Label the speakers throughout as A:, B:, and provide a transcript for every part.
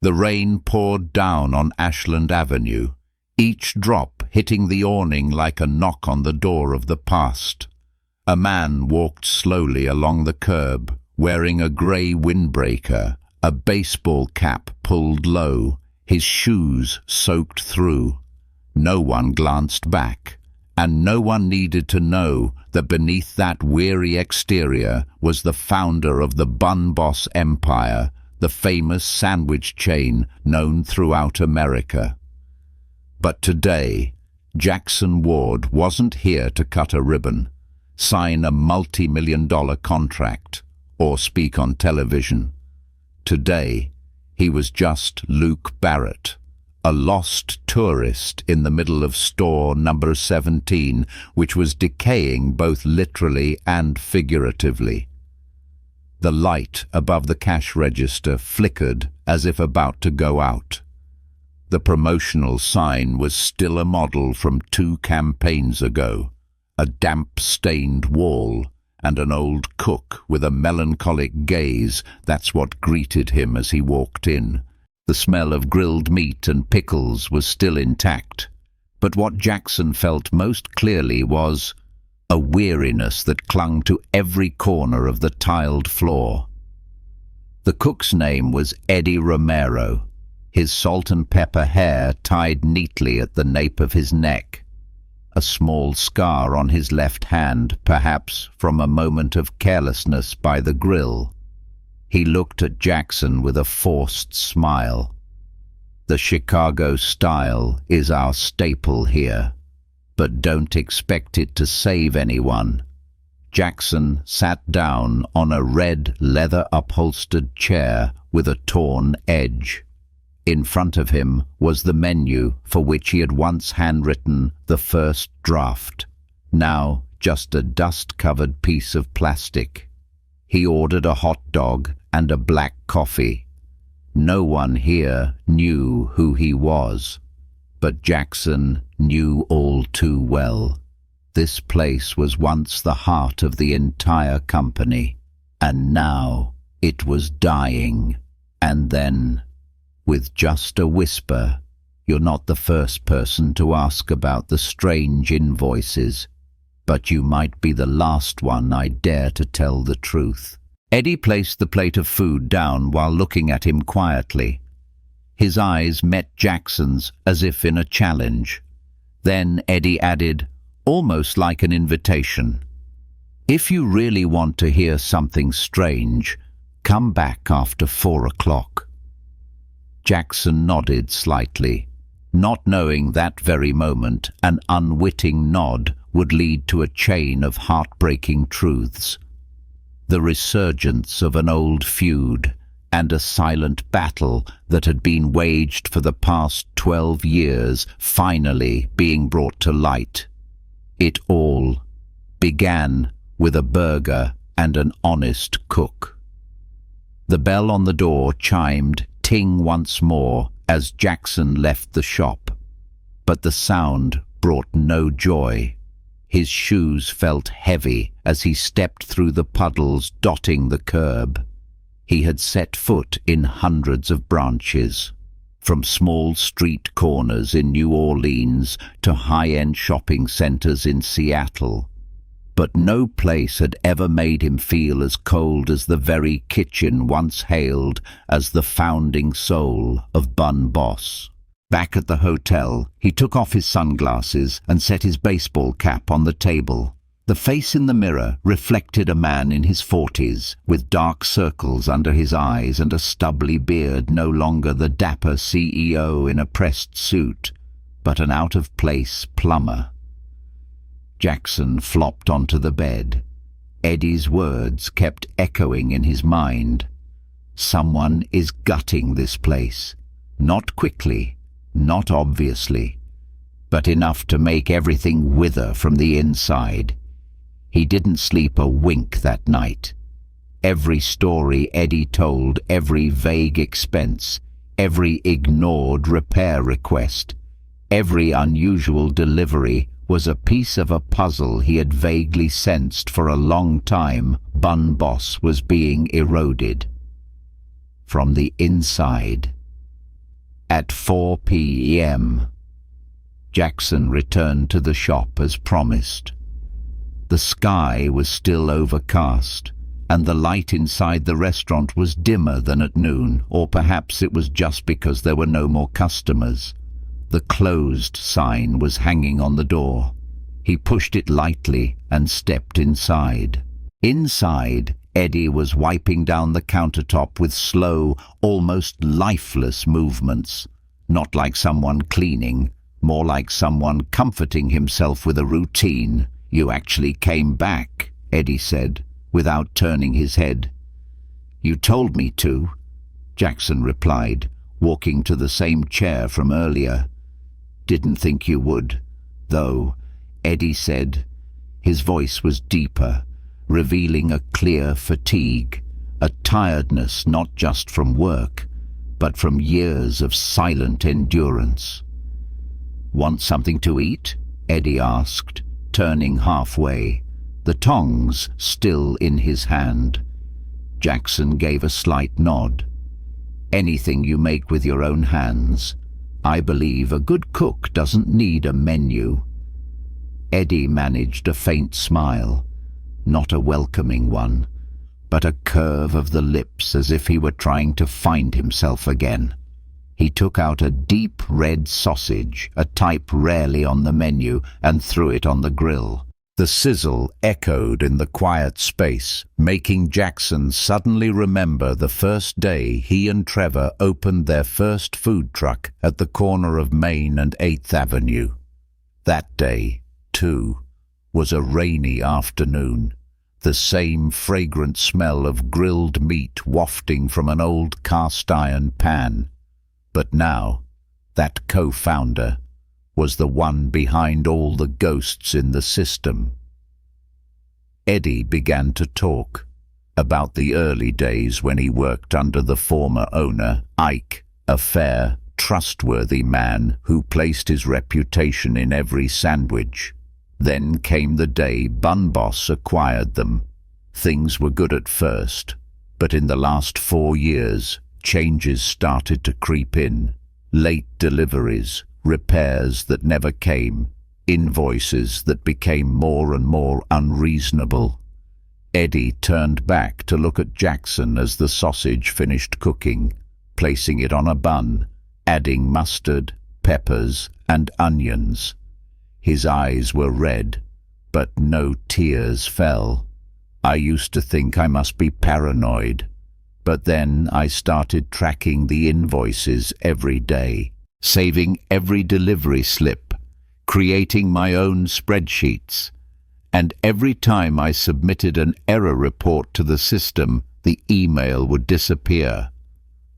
A: The rain poured down on Ashland Avenue, each drop hitting the awning like a knock on the door of the past. A man walked slowly along the curb, wearing a grey windbreaker, a baseball cap pulled low, his shoes soaked through. No one glanced back, and no one needed to know that beneath that weary exterior was the founder of the Bun Boss empire, the famous sandwich chain known throughout America. But today, Jackson Ward wasn't here to cut a ribbon, sign a multi-million-dollar contract, or speak on television. Today, he was just Luke Barrett, a lost tourist in the middle of store number 17, which was decaying both literally and figuratively. The light above the cash register flickered as if about to go out. The promotional sign was still a model from 2 campaigns ago, a damp-stained wall and an old cook with a melancholic gaze. That's what greeted him as he walked in. The smell of grilled meat and pickles was still intact, but what Jackson felt most clearly was a weariness that clung to every corner of the tiled floor. The cook's name was Eddie Romero, his salt and pepper hair tied neatly at the nape of his neck, a small scar on his left hand, perhaps from a moment of carelessness by the grill. He looked at Jackson with a forced smile. "The Chicago style is our staple here, but don't expect it to save anyone." Jackson sat down on a red leather-upholstered chair with a torn edge. In front of him was the menu for which he had once handwritten the first draft, now just a dust-covered piece of plastic. He ordered a hot dog and a black coffee. No one here knew who he was, but Jackson knew all too well. This place was once the heart of the entire company, and now it was dying. And then, with just a whisper, "You're not the first person to ask about the strange invoices, but you might be the last one I dare to tell the truth." Eddie placed the plate of food down while looking at him quietly. His eyes met Jackson's as if in a challenge. Then Eddie added, almost like an invitation, "If you really want to hear something strange, come back after 4 o'clock." Jackson nodded slightly, not knowing that very moment an unwitting nod would lead to a chain of heartbreaking truths. The resurgence of an old feud and a silent battle that had been waged for the past 12 years finally being brought to light. It all began with a burger and an honest cook. The bell on the door chimed ting once more as Jackson left the shop, but the sound brought no joy. His shoes felt heavy as he stepped through the puddles dotting the curb. He had set foot in hundreds of branches, from small street corners in New Orleans to high-end shopping centers in Seattle. But no place had ever made him feel as cold as the very kitchen once hailed as the founding soul of Bun Boss. Back at the hotel, he took off his sunglasses and set his baseball cap on the table. The face in the mirror reflected a man in his 40s, with dark circles under his eyes and a stubbly beard, no longer the dapper CEO in a pressed suit, but an out-of-place plumber. Jackson flopped onto the bed. Eddie's words kept echoing in his mind. Someone is gutting this place. Not quickly, not obviously, but enough to make everything wither from the inside. He didn't sleep a wink that night. Every story Eddie told, every vague expense, every ignored repair request, every unusual delivery was a piece of a puzzle he had vaguely sensed for a long time. Bun Boss was being eroded. From the inside, at 4 p.m. Jackson returned to the shop as promised. The sky was still overcast, and the light inside the restaurant was dimmer than at noon, or perhaps it was just because there were no more customers. The closed sign was hanging on the door. He pushed it lightly and stepped inside. Inside, Eddie was wiping down the countertop with slow, almost lifeless movements. Not like someone cleaning, more like someone comforting himself with a routine. "You actually came back," Eddie said, without turning his head. "You told me to," Jackson replied, walking to the same chair from earlier. "Didn't think you would, though," Eddie said. His voice was deeper, revealing a clear fatigue, a tiredness not just from work, but from years of silent endurance. "Want something to eat?" Eddie asked, turning halfway, the tongs still in his hand. Jackson gave a slight nod. "Anything you make with your own hands. I believe a good cook doesn't need a menu." Eddie managed a faint smile, not a welcoming one, but a curve of the lips as if he were trying to find himself again. He took out a deep red sausage, a type rarely on the menu, and threw it on the grill. The sizzle echoed in the quiet space, making Jackson suddenly remember the first day he and Trevor opened their first food truck at the corner of Main and 8th Avenue. That day, too, was a rainy afternoon, the same fragrant smell of grilled meat wafting from an old cast-iron pan. But now, that co-founder was the one behind all the ghosts in the system. Eddie began to talk about the early days when he worked under the former owner, Ike, a fair, trustworthy man who placed his reputation in every sandwich. Then came the day Bun Boss acquired them. Things were good at first, but in the last 4 years, changes started to creep in. Late deliveries, repairs that never came, invoices that became more and more unreasonable. Eddie turned back to look at Jackson as the sausage finished cooking, placing it on a bun, adding mustard, peppers, and onions. His eyes were red, but no tears fell. "I used to think I must be paranoid, but then I started tracking the invoices every day, saving every delivery slip, creating my own spreadsheets, and every time I submitted an error report to the system, the email would disappear.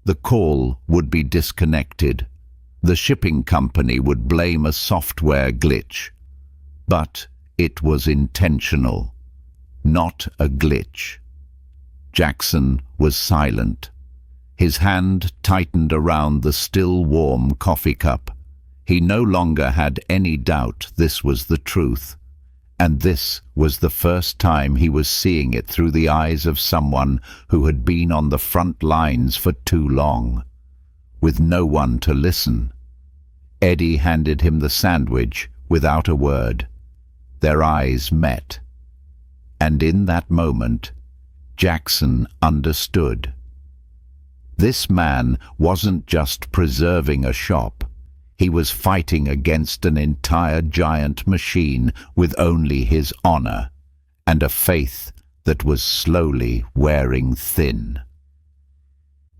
A: The call would be disconnected. The shipping company would blame a software glitch. But it was intentional, not a glitch." Jackson was silent. His hand tightened around the still warm coffee cup. He no longer had any doubt this was the truth, and this was the first time he was seeing it through the eyes of someone who had been on the front lines for too long. With no one to listen, Eddie handed him the sandwich without a word. Their eyes met, and in that moment, Jackson understood. This man wasn't just preserving a shop. He was fighting against an entire giant machine with only his honor and a faith that was slowly wearing thin.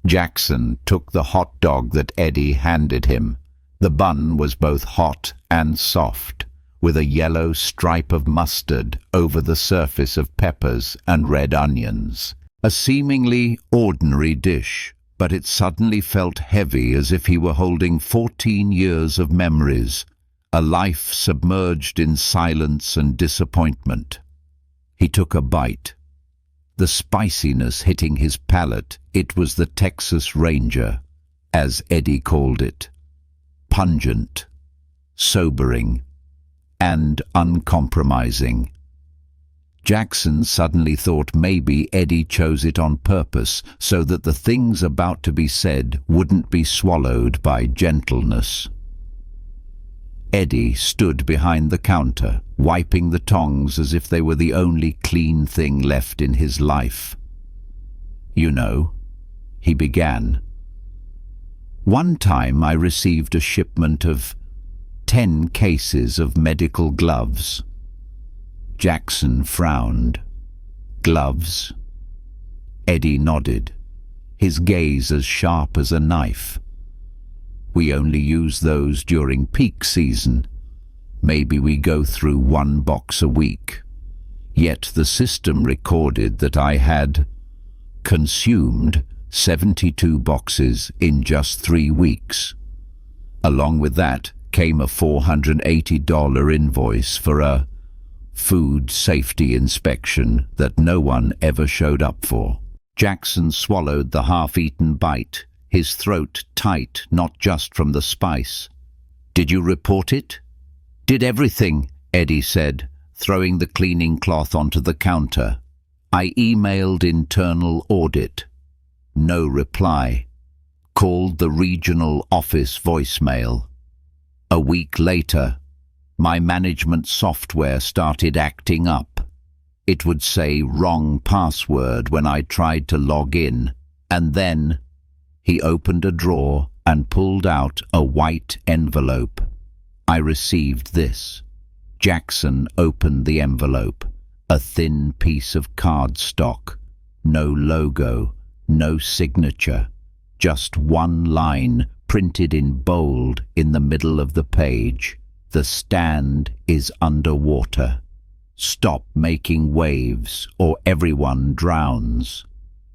A: Jackson took the hot dog that Eddie handed him. The bun was both hot and soft, with a yellow stripe of mustard over the surface of peppers and red onions. A seemingly ordinary dish, but it suddenly felt heavy, as if he were holding 14 years of memories, a life submerged in silence and disappointment. He took a bite. The spiciness hitting his palate, it was the Texas Ranger, as Eddie called it. Pungent, sobering, and uncompromising. Jackson suddenly thought maybe Eddie chose it on purpose so that the things about to be said wouldn't be swallowed by gentleness. Eddie stood behind the counter, wiping the tongs as if they were the only clean thing left in his life. "You know," he began, "one time I received a shipment of 10 cases of medical gloves." Jackson frowned. "Gloves?" Eddie nodded, his gaze as sharp as a knife. "We only use those during peak season. Maybe we go through 1 box a week. Yet the system recorded that I had consumed 72 boxes in just 3 weeks. Along with that came a $480 invoice for a food safety inspection that no one ever showed up for." Jackson swallowed the half-eaten bite, his throat tight not just from the spice. "Did you report it?" "Did everything," Eddie said, throwing the cleaning cloth onto the counter. "I emailed internal audit." No reply. Called the regional office voicemail. A week later, my management software started acting up. It would say wrong password when I tried to log in, and then he opened a drawer and pulled out a white envelope. I received this. Jackson opened the envelope. A thin piece of cardstock. No logo, no signature. Just one line printed in bold in the middle of the page. "The stand is underwater. Stop making waves or everyone drowns."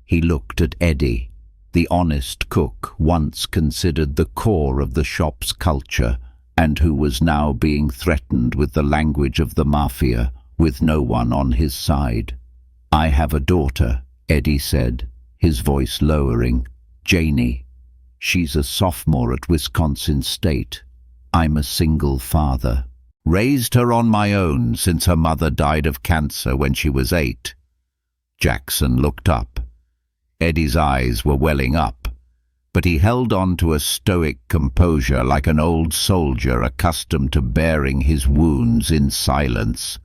A: He looked at Eddie, the honest cook once considered the core of the shop's culture and who was now being threatened with the language of the mafia, with no one on his side. "I have a daughter," Eddie said, his voice lowering. "Janie. She's a sophomore at Wisconsin State. I'm a single father. Raised her on my own since her mother died of cancer when she was 8. Jackson looked up. Eddie's eyes were welling up, but he held on to a stoic composure like an old soldier accustomed to bearing his wounds in silence.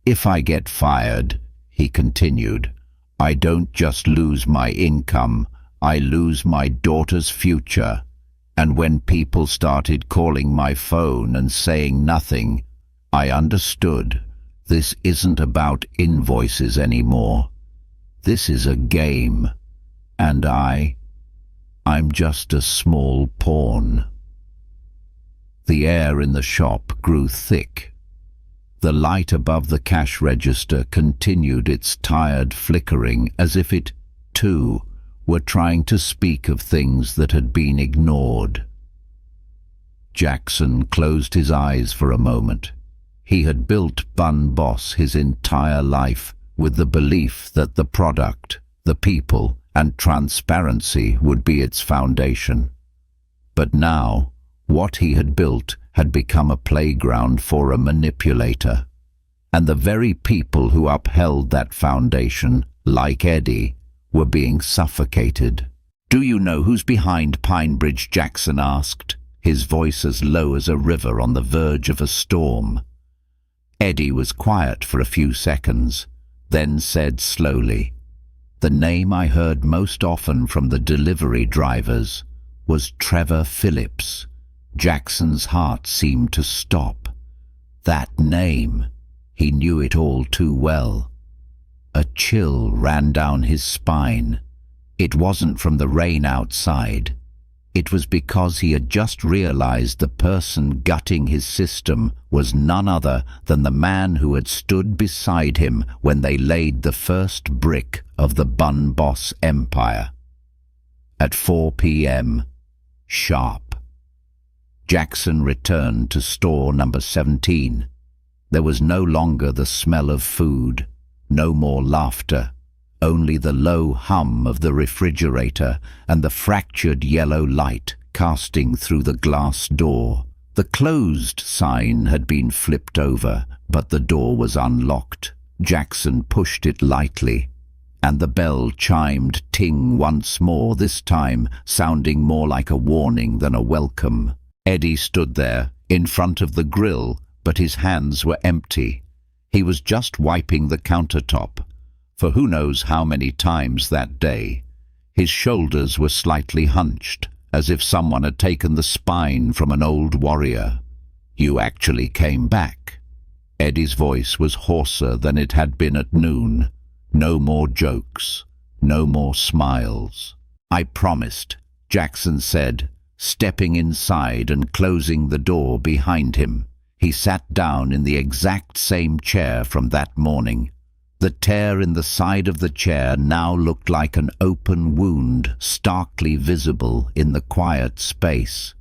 A: "If I get fired," he continued, "I don't just lose my income, I lose my daughter's future. And when people started calling my phone and saying nothing, I understood this isn't about invoices anymore. This is a game, and I'm just a small pawn." The air in the shop grew thick. The light above the cash register continued its tired flickering as if it, too, were trying to speak of things that had been ignored. Jackson closed his eyes for a moment. He had built Bun Boss his entire life with the belief that the product, the people, and transparency would be its foundation. But now, what he had built had become a playground for a manipulator. And the very people who upheld that foundation, like Eddie, were being suffocated. "Do you know who's behind Pinebridge?" Jackson asked, his voice as low as a river on the verge of a storm. Eddie was quiet for a few seconds, then said slowly, "The name I heard most often from the delivery drivers was Trevor Phillips." Jackson's heart seemed to stop. That name, he knew it all too well. A chill ran down his spine. It wasn't from the rain outside. It was because he had just realized the person gutting his system was none other than the man who had stood beside him when they laid the first brick of the Bun Boss empire. At 4 p.m. sharp, Jackson returned to store number 17. There was no longer the smell of food. No more laughter, only the low hum of the refrigerator and the fractured yellow light casting through the glass door. The closed sign had been flipped over, but the door was unlocked. Jackson pushed it lightly, and the bell chimed ting once more, this time sounding more like a warning than a welcome. Eddie stood there, in front of the grill, but his hands were empty. He was just wiping the countertop, for who knows how many times that day. His shoulders were slightly hunched, as if someone had taken the spine from an old warrior. "You actually came back." Eddie's voice was hoarser than it had been at noon. No more jokes, no more smiles. "I promised," Jackson said, stepping inside and closing the door behind him. He sat down in the exact same chair from that morning. The tear in the side of the chair now looked like an open wound, starkly visible in the quiet space.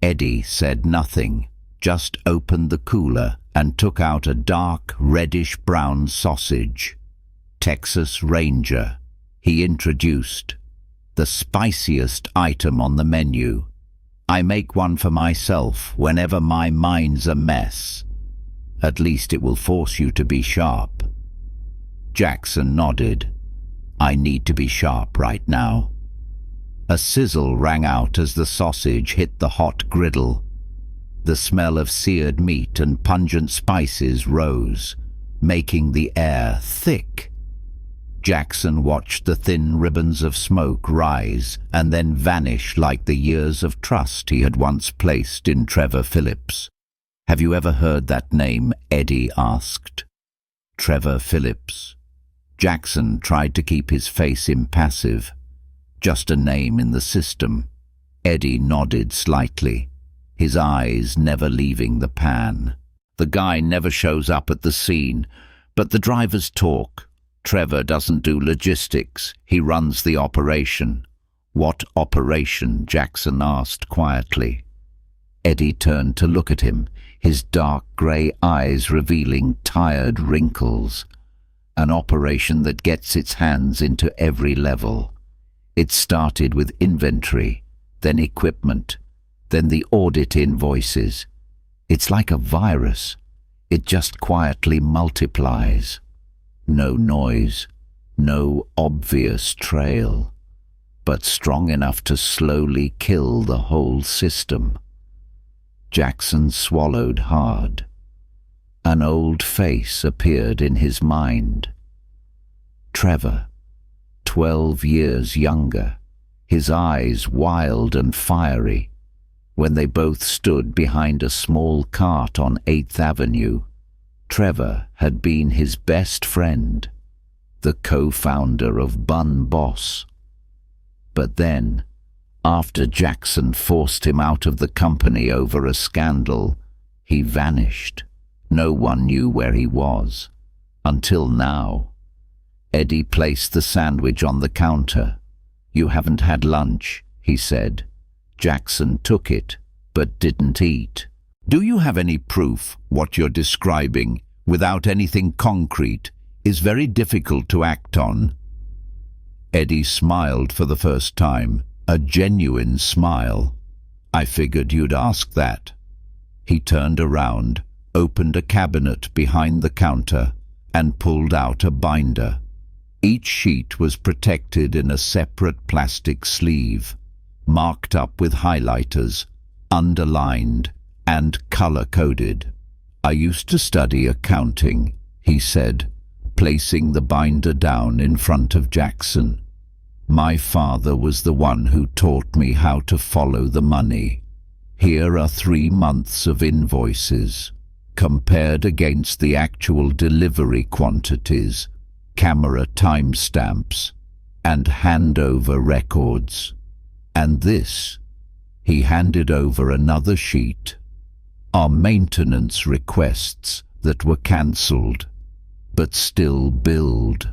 A: Eddie said nothing, just opened the cooler and took out a dark, reddish-brown sausage. Texas Ranger, he introduced, the spiciest item on the menu. "I make one for myself whenever my mind's a mess. At least it will force you to be sharp." Jackson nodded. "I need to be sharp right now." A sizzle rang out as the sausage hit the hot griddle. The smell of seared meat and pungent spices rose, making the air thick. Jackson watched the thin ribbons of smoke rise and then vanish like the years of trust he had once placed in Trevor Phillips. "Have you ever heard that name?" Eddie asked. Trevor Phillips. Jackson tried to keep his face impassive. "Just a name in the system." Eddie nodded slightly, his eyes never leaving the pan. "The guy never shows up at the scene, but the drivers talk. Trevor doesn't do logistics, he runs the operation." "What operation?" Jackson asked quietly. Eddie turned to look at him, his dark grey eyes revealing tired wrinkles. "An operation that gets its hands into every level. It started with inventory, then equipment, then the audit invoices. It's like a virus. It just quietly multiplies. No noise, no obvious trail, but strong enough to slowly kill the whole system." Jackson swallowed hard. An old face appeared in his mind. Trevor, 12 years younger, his eyes wild and fiery, when they both stood behind a small cart on 8th Avenue. Trevor had been his best friend, the co-founder of Boss. But then, after Jackson forced him out of the company over a scandal, he vanished. No one knew where he was, until now. Eddie placed the sandwich on the counter. "You haven't had lunch," he said. Jackson took it, but didn't eat. "Do you have any proof what you're describing, without anything concrete, is very difficult to act on?" Eddie smiled for the first time, a genuine smile. "I figured you'd ask that." He turned around, opened a cabinet behind the counter, and pulled out a binder. Each sheet was protected in a separate plastic sleeve, marked up with highlighters, underlined, and color-coded. "I used to study accounting," he said, placing the binder down in front of Jackson. "My father was the one who taught me how to follow the money. Here are 3 months of invoices, compared against the actual delivery quantities, camera timestamps, and handover records. And this," he handed over another sheet, "are maintenance requests that were cancelled, but still billed."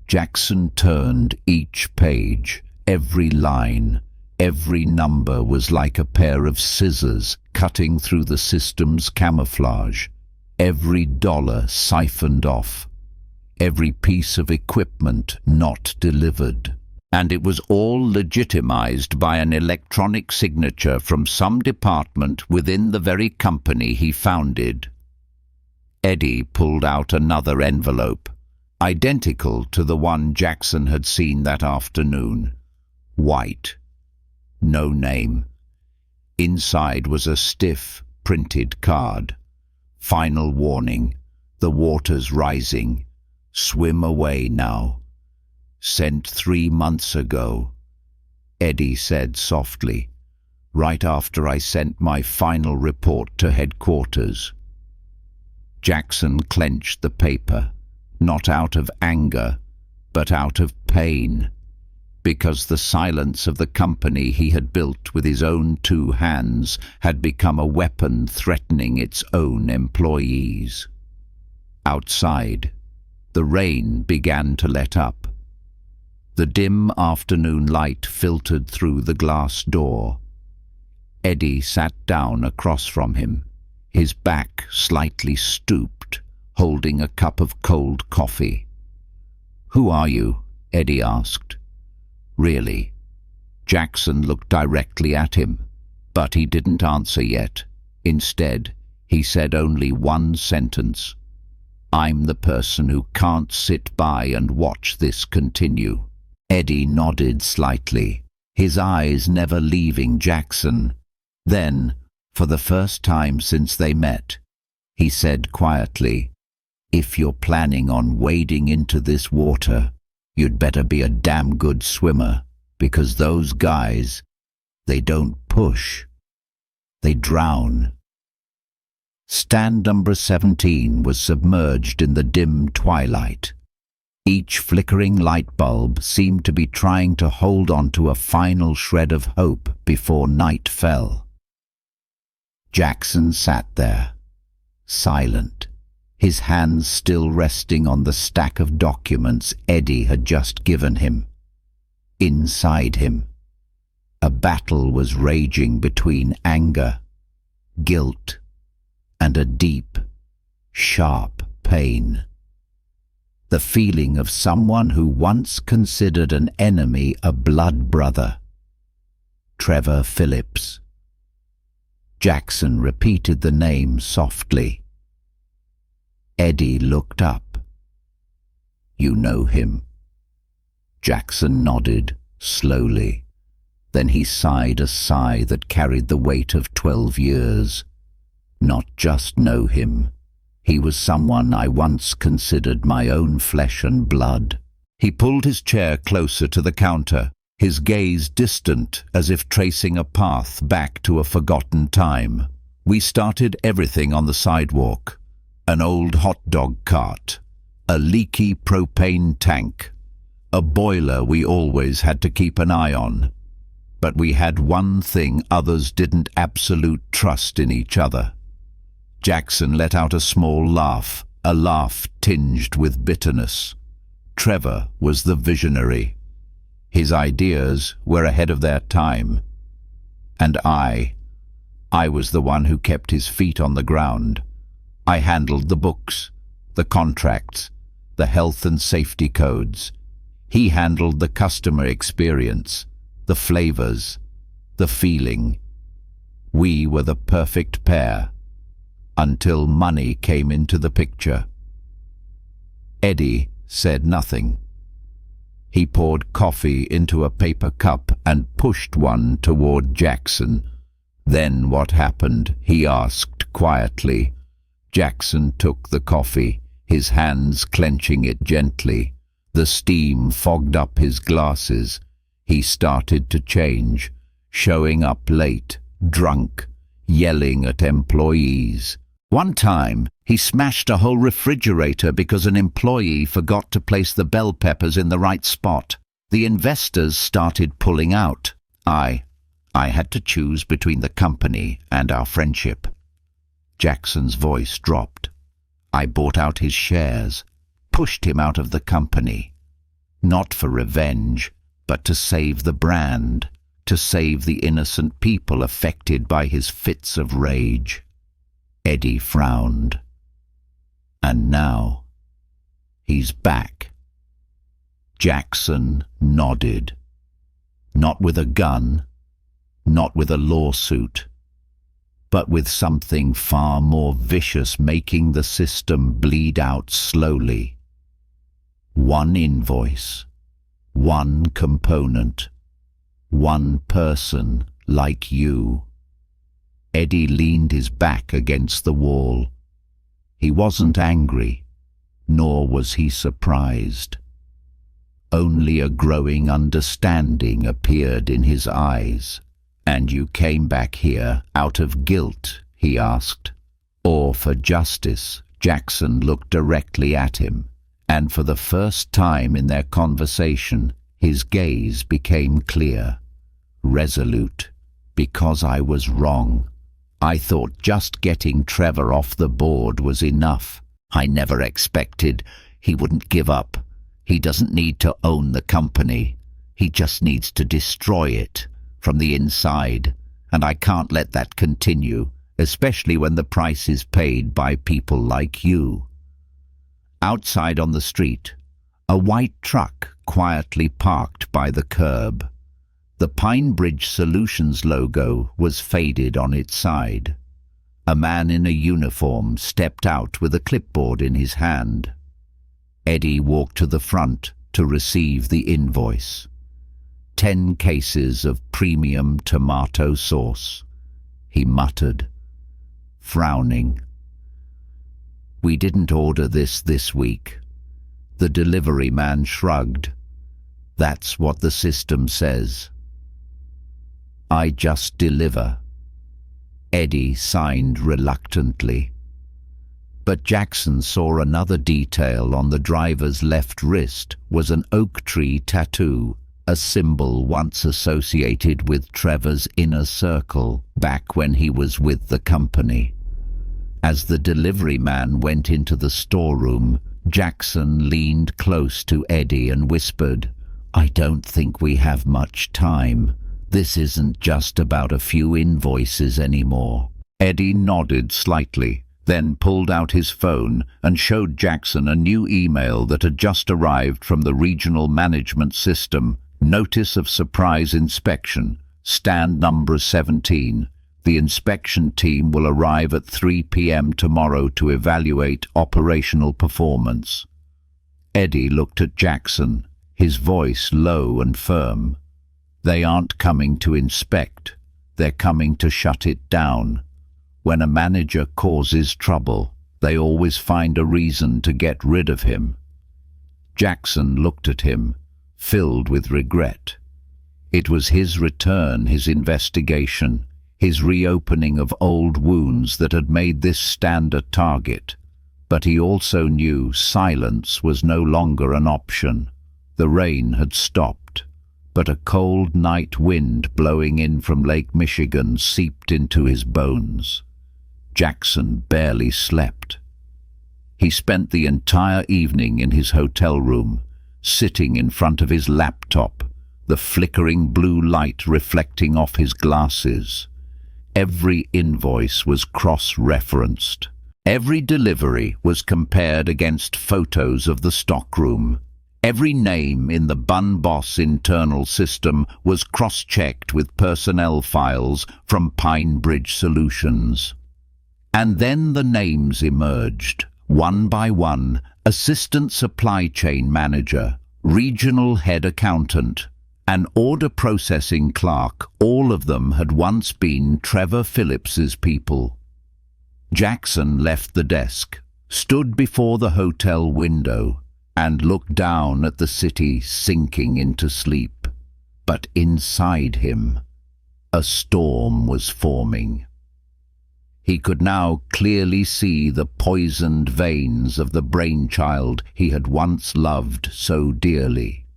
A: Jackson turned each page. Every line, every number was like a pair of scissors cutting through the system's camouflage. Every dollar siphoned off. Every piece of equipment not delivered. And it was all legitimized by an electronic signature from some department within the very company he founded. Eddie pulled out another envelope, identical to the one Jackson had seen that afternoon. White. No name. Inside was a stiff, printed card. Final warning. The water's rising. Swim away now. Sent 3 months ago. Eddie said softly, right after I sent my final report to headquarters. Jackson clenched the paper, not out of anger, but out of pain, because the silence of the company he had built with his own 2 hands had become a weapon threatening its own employees. Outside, the rain began to let up. The dim afternoon light filtered through the glass door. Eddie sat down across from him, his back slightly stooped, holding a cup of cold coffee. "Who are you?" Eddie asked. "Really?" Jackson looked directly at him, but he didn't answer yet. Instead, he said only one sentence. "I'm the person who can't sit by and watch this continue." Eddie nodded slightly, his eyes never leaving Jackson. Then, for the first time since they met, he said quietly, "If you're planning on wading into this water, you'd better be a damn good swimmer, because those guys, they don't push. They drown." Stand number 17 was submerged in the dim twilight. Each flickering light bulb seemed to be trying to hold on to a final shred of hope before night fell. Jackson sat there, silent, his hands still resting on the stack of documents Eddie had just given him. Inside him, a battle was raging between anger, guilt, and a deep, sharp pain. The feeling of someone who once considered an enemy a blood brother. Trevor Phillips. Jackson repeated the name softly. Eddie looked up. "You know him?" Jackson nodded, slowly. Then he sighed a sigh that carried the weight of 12 years. "Not just know him. He was someone I once considered my own flesh and blood." He pulled his chair closer to the counter, his gaze distant as if tracing a path back to a forgotten time. "We started everything on the sidewalk. An old hot dog cart, a leaky propane tank, a boiler we always had to keep an eye on. But we had one thing others didn't: absolute trust in each other." Jackson let out a small laugh, a laugh tinged with bitterness. Trevor was the visionary. His ideas were ahead of their time. And I was the one who kept his feet on the ground. I handled the books, the contracts, the health and safety codes. He handled the customer experience, the flavors, the feeling. We were the perfect pair. Until money came into the picture. Eddie said nothing. He poured coffee into a paper cup and pushed one toward Jackson. "Then what happened?" he asked quietly. Jackson took the coffee, his hands clenching it gently. The steam fogged up his glasses. He started to change, showing up late, drunk, yelling at employees. One time, he smashed a whole refrigerator because an employee forgot to place the bell peppers in the right spot. The investors started pulling out. I had to choose between the company and our friendship. Jackson's voice dropped. I bought out his shares, pushed him out of the company. Not for revenge, but to save the brand, to save the innocent people affected by his fits of rage. Eddie frowned. And now, he's back. Jackson nodded. Not with a gun, not with a lawsuit, but with something far more vicious making the system bleed out slowly. One invoice, one component, one person like you. Eddie leaned his back against the wall. He wasn't angry, nor was he surprised. Only a growing understanding appeared in his eyes. "And you came back here out of guilt?" he asked. "Or for justice?" Jackson looked directly at him, and for the first time in their conversation, his gaze became clear, resolute. "Because I was wrong. I thought just getting Trevor off the board was enough. I never expected he wouldn't give up. He doesn't need to own the company. He just needs to destroy it from the inside, and I can't let that continue, especially when the price is paid by people like you." Outside on the street, a white truck quietly parked by the curb. The Pine Bridge Solutions logo was faded on its side. A man in a uniform stepped out with a clipboard in his hand. Eddie walked to the front to receive the invoice. 10 cases of premium tomato sauce, he muttered, frowning. "We didn't order this week." The delivery man shrugged. "That's what the system says." "I just deliver." Eddie signed reluctantly. But Jackson saw another detail. On the driver's left wrist was an oak tree tattoo, a symbol once associated with Trevor's inner circle back when he was with the company. As the delivery man went into the storeroom, Jackson leaned close to Eddie and whispered, "I don't think we have much time. This isn't just about a few invoices anymore." Eddie nodded slightly, then pulled out his phone and showed Jackson a new email that had just arrived from the regional management system. "Notice of surprise inspection, stand number 17. The inspection team will arrive at 3 p.m. tomorrow to evaluate operational performance." Eddie looked at Jackson, his voice low and firm. "They aren't coming to inspect. They're coming to shut it down. When a manager causes trouble, they always find a reason to get rid of him." Jackson looked at him, filled with regret. It was his return, his investigation, his reopening of old wounds that had made this stand a target. But he also knew silence was no longer an option. The rain had stopped, but a cold night wind blowing in from Lake Michigan seeped into his bones. Jackson barely slept. He spent the entire evening in his hotel room, sitting in front of his laptop, the flickering blue light reflecting off his glasses. Every invoice was cross-referenced. Every delivery was compared against photos of the stockroom. Every name in the Boss internal system was cross-checked with personnel files from Pine Bridge Solutions. And then the names emerged, one by one: assistant supply chain manager, regional head accountant, an order processing clerk. All of them had once been Trevor Phillips's people. Jackson left the desk, stood before the hotel window, and looked down at the city sinking into sleep. But inside him, a storm was forming. He could now clearly see the poisoned veins of the brainchild he had once loved so dearly.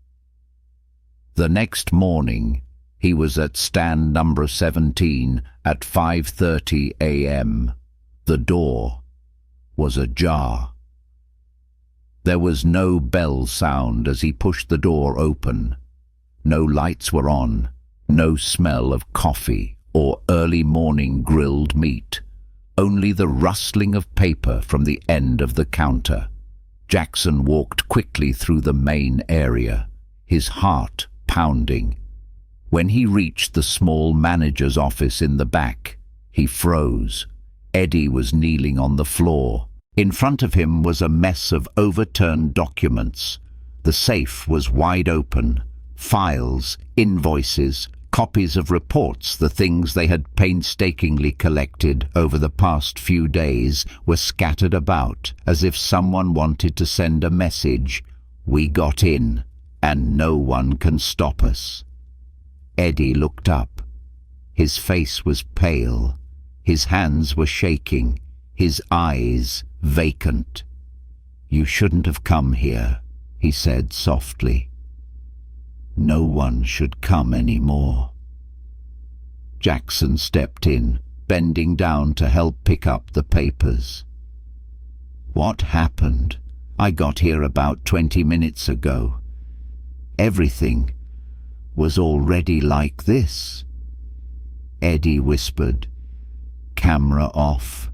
A: The next morning, he was at stand number 17 at 5:30 a.m. The door was ajar. There was no bell sound as he pushed the door open. No lights were on, no smell of coffee or early morning grilled meat. Only the rustling of paper from the end of the counter. Jackson walked quickly through the main area, his heart pounding. When he reached the small manager's office in the back, He froze. Eddie was kneeling on the floor. In front of him was a mess of overturned documents. The safe was wide open. Files, invoices, copies of reports, the things they had painstakingly collected over the past few days, were scattered about as if someone wanted to send a message. We got in, and no one can stop us. Eddie looked up. His face was pale. His hands were shaking. His eyes vacant. You shouldn't have come here, he said softly. No one should come anymore. Jackson stepped in, bending down to help pick up the papers. What happened? I got here about 20 minutes ago. Everything was already like this. Eddie whispered, camera off.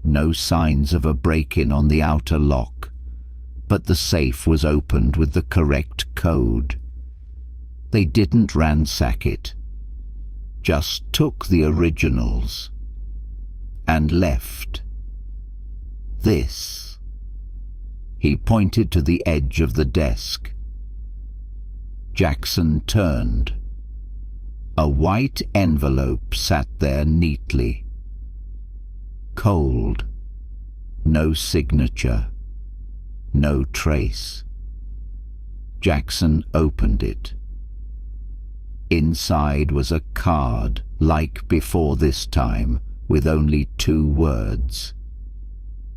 A: No signs of a break-in on the outer lock, but the safe was opened with the correct code. They didn't ransack it, just took the originals and left. This. He pointed to the edge of the desk. Jackson turned. A white envelope sat there neatly. Cold. No signature. No trace. Jackson opened it. Inside was a card, like before this time, with only 2 words.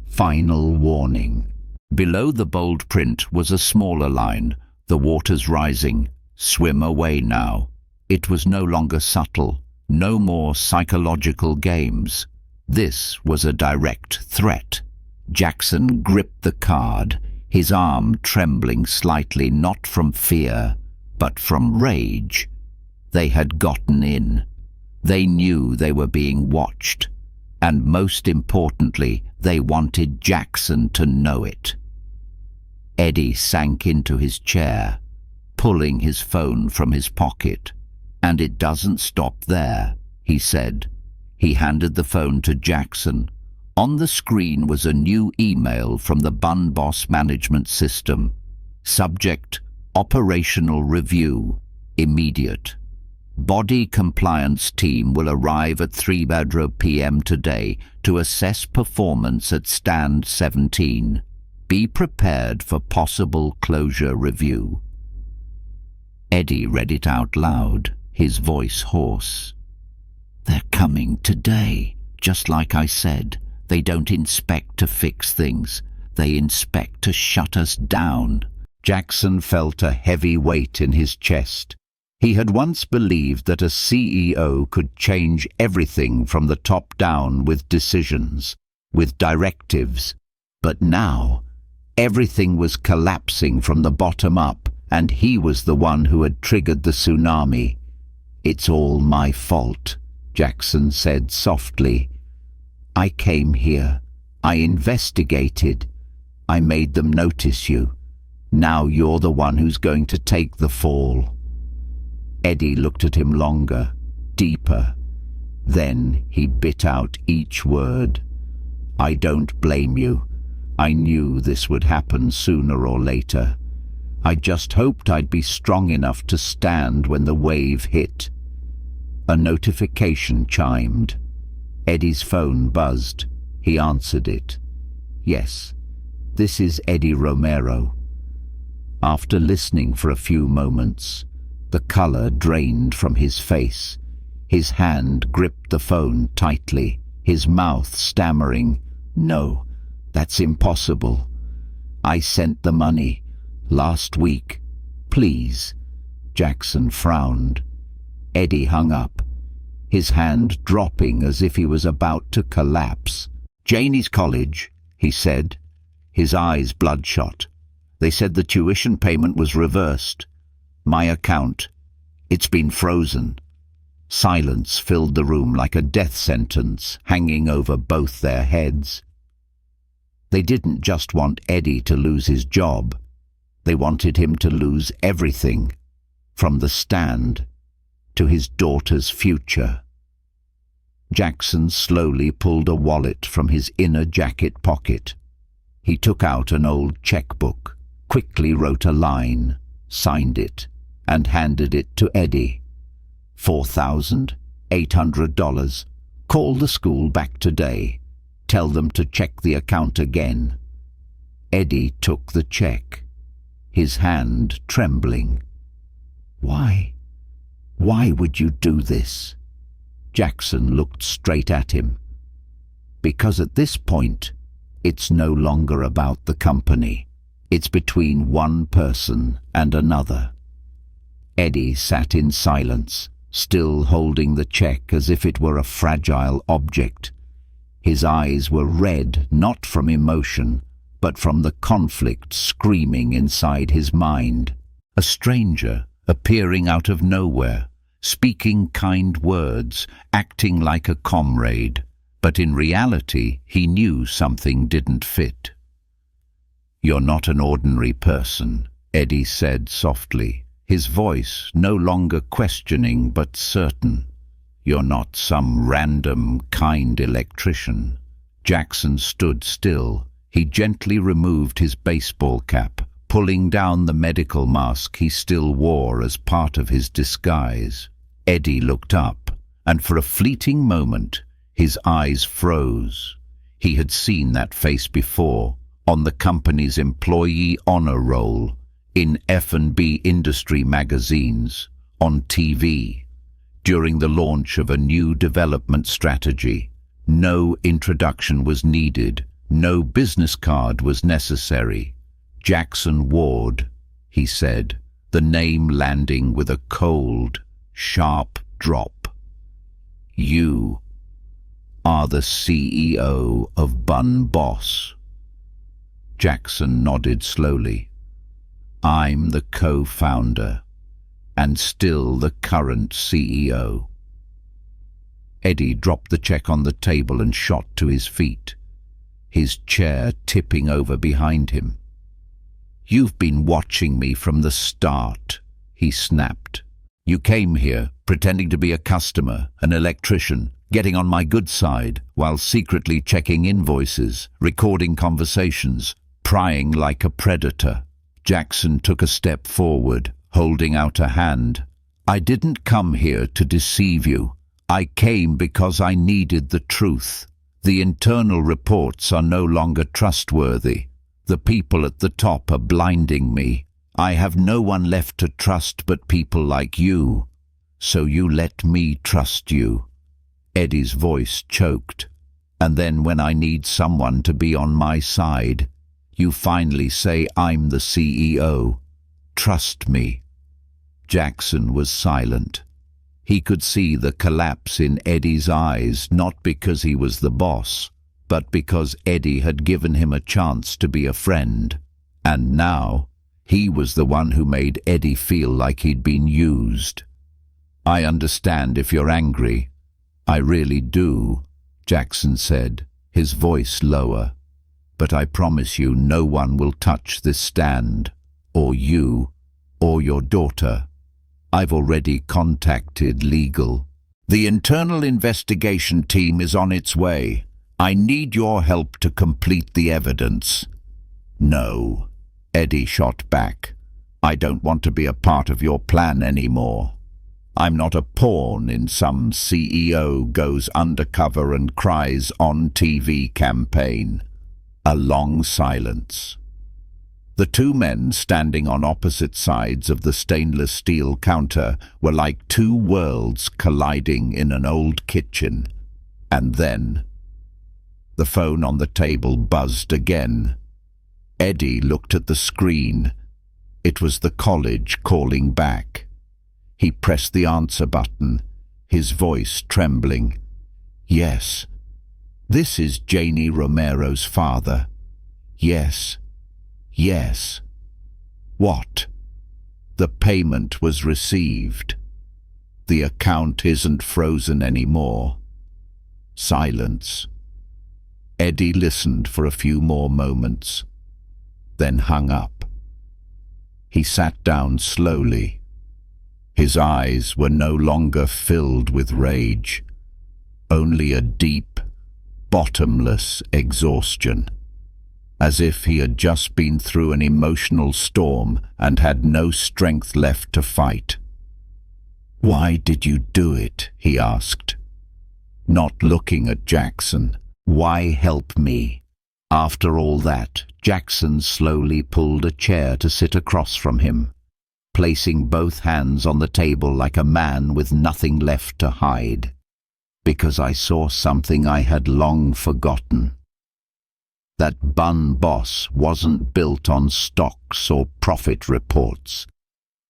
A: Final warning. Below the bold print was a smaller line. The water's rising. Swim away now. It was no longer subtle. No more psychological games. This was a direct threat. Jackson gripped the card, his arm trembling slightly, not from fear, but from rage. They had gotten in. They knew they were being watched. And most importantly, they wanted Jackson to know it. Eddie sank into his chair, pulling his phone from his pocket. And it doesn't stop there, he said. He handed the phone to Jackson. On the screen was a new email from the Bun Boss management system. Subject, Operational Review, Immediate. Body compliance team will arrive at 3:00 p.m. today to assess performance at stand 17. Be prepared for possible closure review. Eddie read it out loud, his voice hoarse. They're coming today, just like I said. They don't inspect to fix things. They inspect to shut us down. Jackson felt a heavy weight in his chest. He had once believed that a CEO could change everything from the top down with decisions, with directives. But now, everything was collapsing from the bottom up, and he was the one who had triggered the tsunami. It's all my fault, Jackson said softly. I came here. I investigated. I made them notice you. Now you're the one who's going to take the fall. Eddie looked at him longer, deeper. Then he bit out each word. I don't blame you. I knew this would happen sooner or later. I just hoped I'd be strong enough to stand when the wave hit. A notification chimed. Eddie's phone buzzed. He answered it. Yes, this is Eddie Romero. After listening for a few moments, the color drained from his face. His hand gripped the phone tightly, his mouth stammering. No, that's impossible. I sent the money last week. Please. Jackson frowned. Eddie hung up, his hand dropping as if he was about to collapse. Janie's college, he said, his eyes bloodshot. They said the tuition payment was reversed. My account. It's been frozen. Silence filled the room like a death sentence hanging over both their heads. They didn't just want Eddie to lose his job. They wanted him to lose everything, from the stand to his daughter's future. Jackson slowly pulled a wallet from his inner jacket pocket. He took out an old checkbook, quickly wrote a line, signed it, and handed it to Eddie. $4,800. Call the school back today. Tell them to check the account again. Eddie took the check, his hand trembling. Why? Why would you do this? Jackson looked straight at him. Because at this point, it's no longer about the company. It's between one person and another. Eddie sat in silence, still holding the check as if it were a fragile object. His eyes were red, not from emotion, but from the conflict screaming inside his mind. A stranger appearing out of nowhere, speaking kind words, acting like a comrade, but in reality he knew something didn't fit. "You're not an ordinary person," Eddie said softly, his voice no longer questioning but certain. "You're not some random, kind electrician." Jackson stood still. He gently removed his baseball cap, pulling down the medical mask he still wore as part of his disguise. Eddie looked up, and for a fleeting moment, his eyes froze. He had seen that face before, on the company's employee honor roll, in F&B industry magazines, on TV, during the launch of a new development strategy. No introduction was needed, no business card was necessary. Jackson Ward, he said, the name landing with a cold, sharp drop. "You are the CEO of Boss." Jackson nodded slowly. "I'm the co-founder, and still the current CEO." Eddie dropped the check on the table and shot to his feet, his chair tipping over behind him. "You've been watching me from the start," he snapped. "You came here pretending to be a customer, an electrician, getting on my good side while secretly checking invoices, recording conversations, prying like a predator." Jackson took a step forward, holding out a hand. "I didn't come here to deceive you. I came because I needed the truth. The internal reports are no longer trustworthy. The people at the top are blinding me. I have no one left to trust but people like you. So you let me trust you." Eddie's voice choked. "And then when I need someone to be on my side, you finally say I'm the CEO. Trust me." Jackson was silent. He could see the collapse in Eddie's eyes, not because he was the boss, but because Eddie had given him a chance to be a friend. And now, he was the one who made Eddie feel like he'd been used. "I understand if you're angry. I really do," Jackson said, his voice lower. "But I promise you no one will touch this stand, or you, or your daughter. I've already contacted legal. The internal investigation team is on its way. I need your help to complete the evidence." "No," Eddie shot back. "I don't want to be a part of your plan anymore. I'm not a pawn in some CEO goes undercover and cries on TV campaign." A long silence. The two men standing on opposite sides of the stainless steel counter were like two worlds colliding in an old kitchen. And then the phone on the table buzzed again. Eddie looked at the screen. It was the college calling back. He pressed the answer button, his voice trembling. "Yes, this is Janie Romero's father. Yes. Yes." "What?" "The payment was received. The account isn't frozen anymore." Silence. Eddie listened for a few more moments, then hung up. He sat down slowly. His eyes were no longer filled with rage. only a deep, bottomless exhaustion, as if he had just been through an emotional storm and had no strength left to fight. "Why did you do it?" he asked, not looking at Jackson. "Why help me?" After all that, Jackson slowly pulled a chair to sit across from him, placing both hands on the table like a man with nothing left to hide. "Because I saw something I had long forgotten. That Bun Boss wasn't built on stocks or profit reports.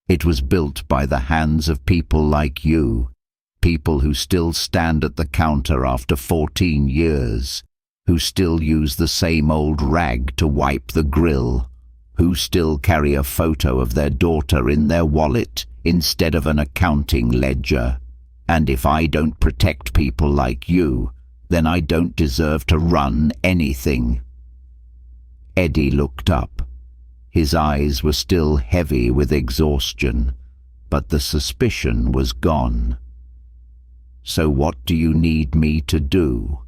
A: It was built by the hands of people like you, people who still stand at the counter after 14 years, who still use the same old rag to wipe the grill, who still carry a photo of their daughter in their wallet instead of an accounting ledger. And if I don't protect people like you, then I don't deserve to run anything." Eddie looked up. His eyes were still heavy with exhaustion, but the suspicion was gone. "So what do you need me to do?"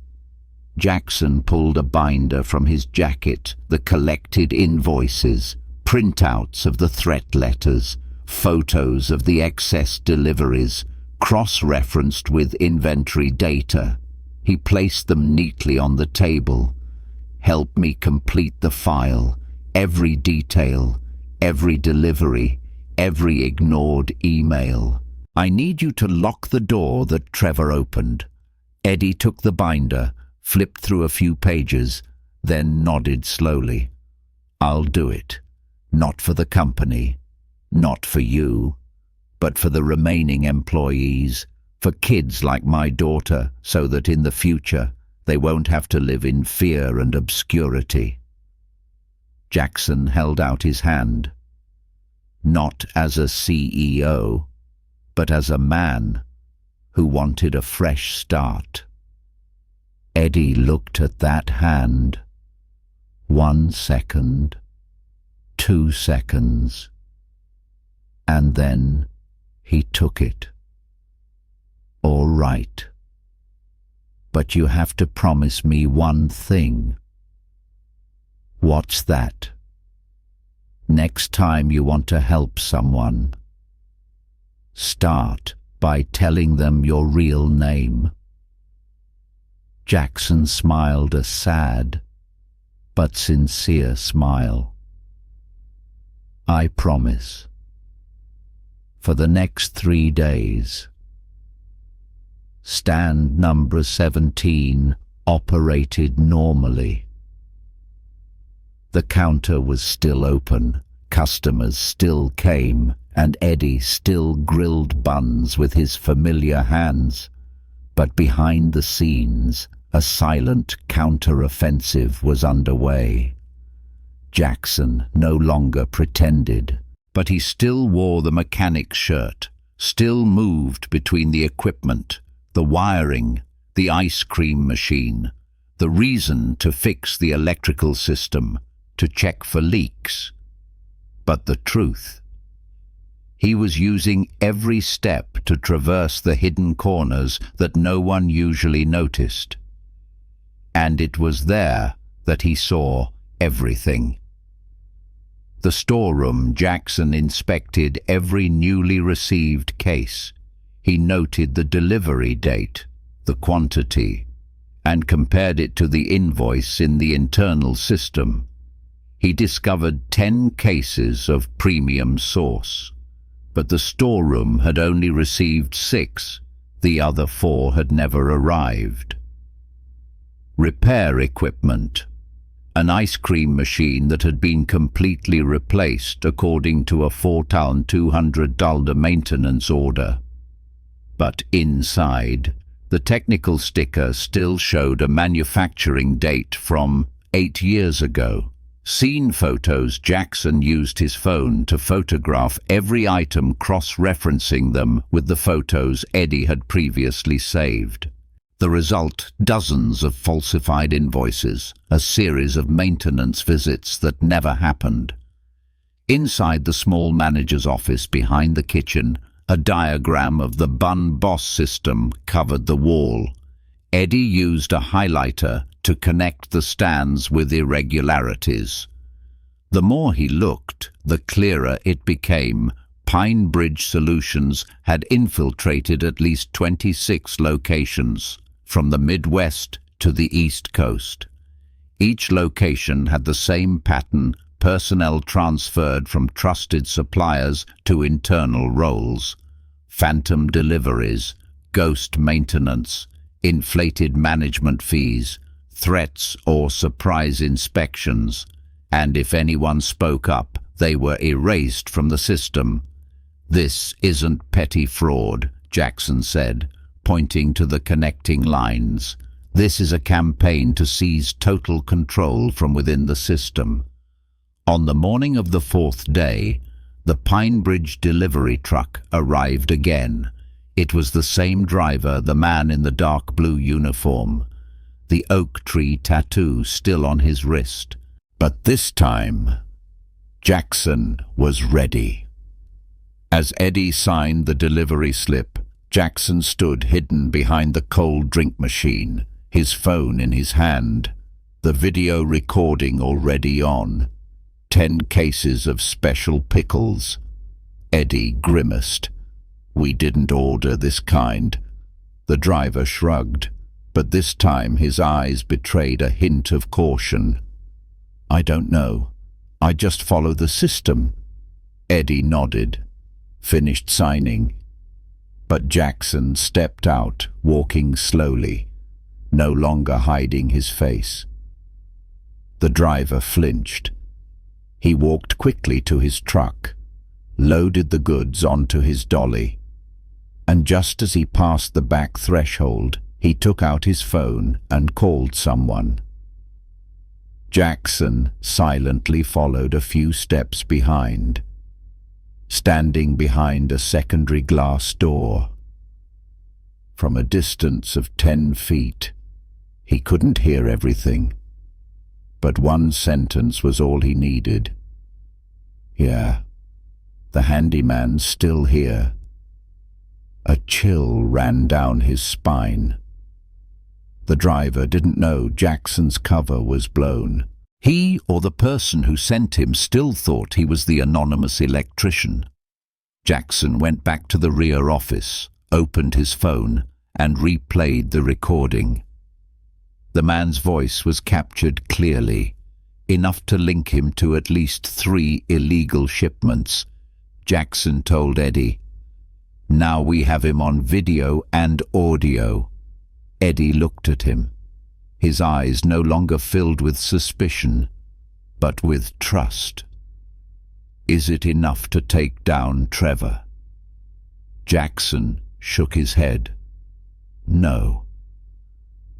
A: Jackson pulled a binder from his jacket, the collected invoices, printouts of the threat letters, photos of the excess deliveries, cross-referenced with inventory data. He placed them neatly on the table. "Help me complete the file, every detail, every delivery, every ignored email. I need you to lock the door that Trevor opened." Eddie took the binder, flipped through a few pages, then nodded slowly. "I'll do it. Not for the company, not for you, but for the remaining employees, for kids like my daughter, so that in the future they won't have to live in fear and obscurity." Jackson held out his hand. Not as a CEO, but as a man who wanted a fresh start. Eddie looked at that hand. 1 second, 2 seconds, and then he took it. "All right. But you have to promise me one thing." "What's that?" "Next time you want to help someone, start by telling them your real name." Jackson smiled a sad but sincere smile. "I promise." For the next 3 days, stand number 17 operated normally. The counter was still open, customers still came, and Eddie still grilled buns with his familiar hands. But behind the scenes, a silent counter-offensive was underway. Jackson no longer pretended, but he still wore the mechanic's shirt, still moved between the equipment, the wiring, the ice cream machine, the reason to fix the electrical system, to check for leaks. But the truth: he was using every step to traverse the hidden corners that no one usually noticed. And it was there that he saw everything. The storeroom, Jackson inspected every newly received case. He noted the delivery date, the quantity, and compared it to the invoice in the internal system. He discovered 10 cases of premium sauce, but the storeroom had only received 6. The other 4 had never arrived. Repair equipment. An ice cream machine that had been completely replaced according to a $4,200 maintenance order. But inside, the technical sticker still showed a manufacturing date from 8 years ago. Scene photos. Jackson used his phone to photograph every item, cross-referencing them with the photos Eddie had previously saved. The result: dozens of falsified invoices, a series of maintenance visits that never happened. Inside the small manager's office behind the kitchen, a diagram of the Bun Boss system covered the wall. Eddie used a highlighter to connect the stands with irregularities. The more he looked, the clearer it became. Pine Bridge Solutions had infiltrated at least 26 locations, from the Midwest to the East Coast. Each location had the same pattern: personnel transferred from trusted suppliers to internal roles, phantom deliveries, ghost maintenance, inflated management fees, threats or surprise inspections, and if anyone spoke up, they were erased from the system. "This isn't petty fraud," Jackson said, pointing to the connecting lines. "This is a campaign to seize total control from within the system." On the morning of the fourth day, the Pine Bridge delivery truck arrived again. It was the same driver, the man in the dark blue uniform, the oak tree tattoo still on his wrist. But this time, Jackson was ready. As Eddie signed the delivery slip, Jackson stood hidden behind the cold drink machine, his phone in his hand, the video recording already on. 10 cases of special pickles. Eddie grimaced. "We didn't order this kind." The driver shrugged, but this time his eyes betrayed a hint of caution. "I don't know. I just follow the system." Eddie nodded, finished signing. But Jackson stepped out, walking slowly, no longer hiding his face. The driver flinched. He walked quickly to his truck, loaded the goods onto his dolly, and just as he passed the back threshold, he took out his phone and called someone. Jackson silently followed a few steps behind, standing behind a secondary glass door. From a distance of 10 feet, he couldn't hear everything, but one sentence was all he needed. "Yeah, the handyman's still here." A chill ran down his spine. The driver didn't know Jackson's cover was blown. He or the person who sent him still thought he was the anonymous electrician. Jackson went back to the rear office, opened his phone, and replayed the recording. The man's voice was captured clearly, enough to link him to at least 3 illegal shipments. Jackson told Eddie, "Now we have him on video and audio." Eddie looked at him, his eyes no longer filled with suspicion, but with trust. "Is it enough to take down Trevor?" Jackson shook his head. "No,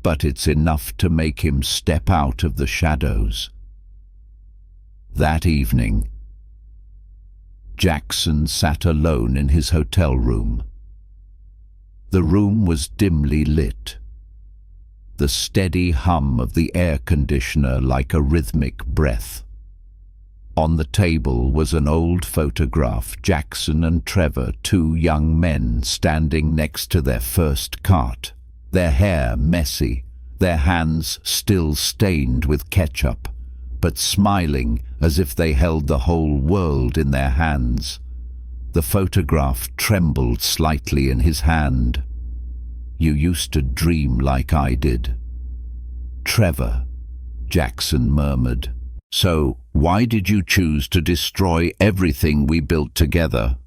A: but it's enough to make him step out of the shadows." That evening, Jackson sat alone in his hotel room. The room was dimly lit, the steady hum of the air conditioner like a rhythmic breath. On the table was an old photograph, Jackson and Trevor, 2 young men standing next to their first cart, their hair messy, their hands still stained with ketchup, but smiling as if they held the whole world in their hands. The photograph trembled slightly in his hand. "You used to dream like I did." "Trevor," Jackson murmured. "So why did you choose to destroy everything we built together?"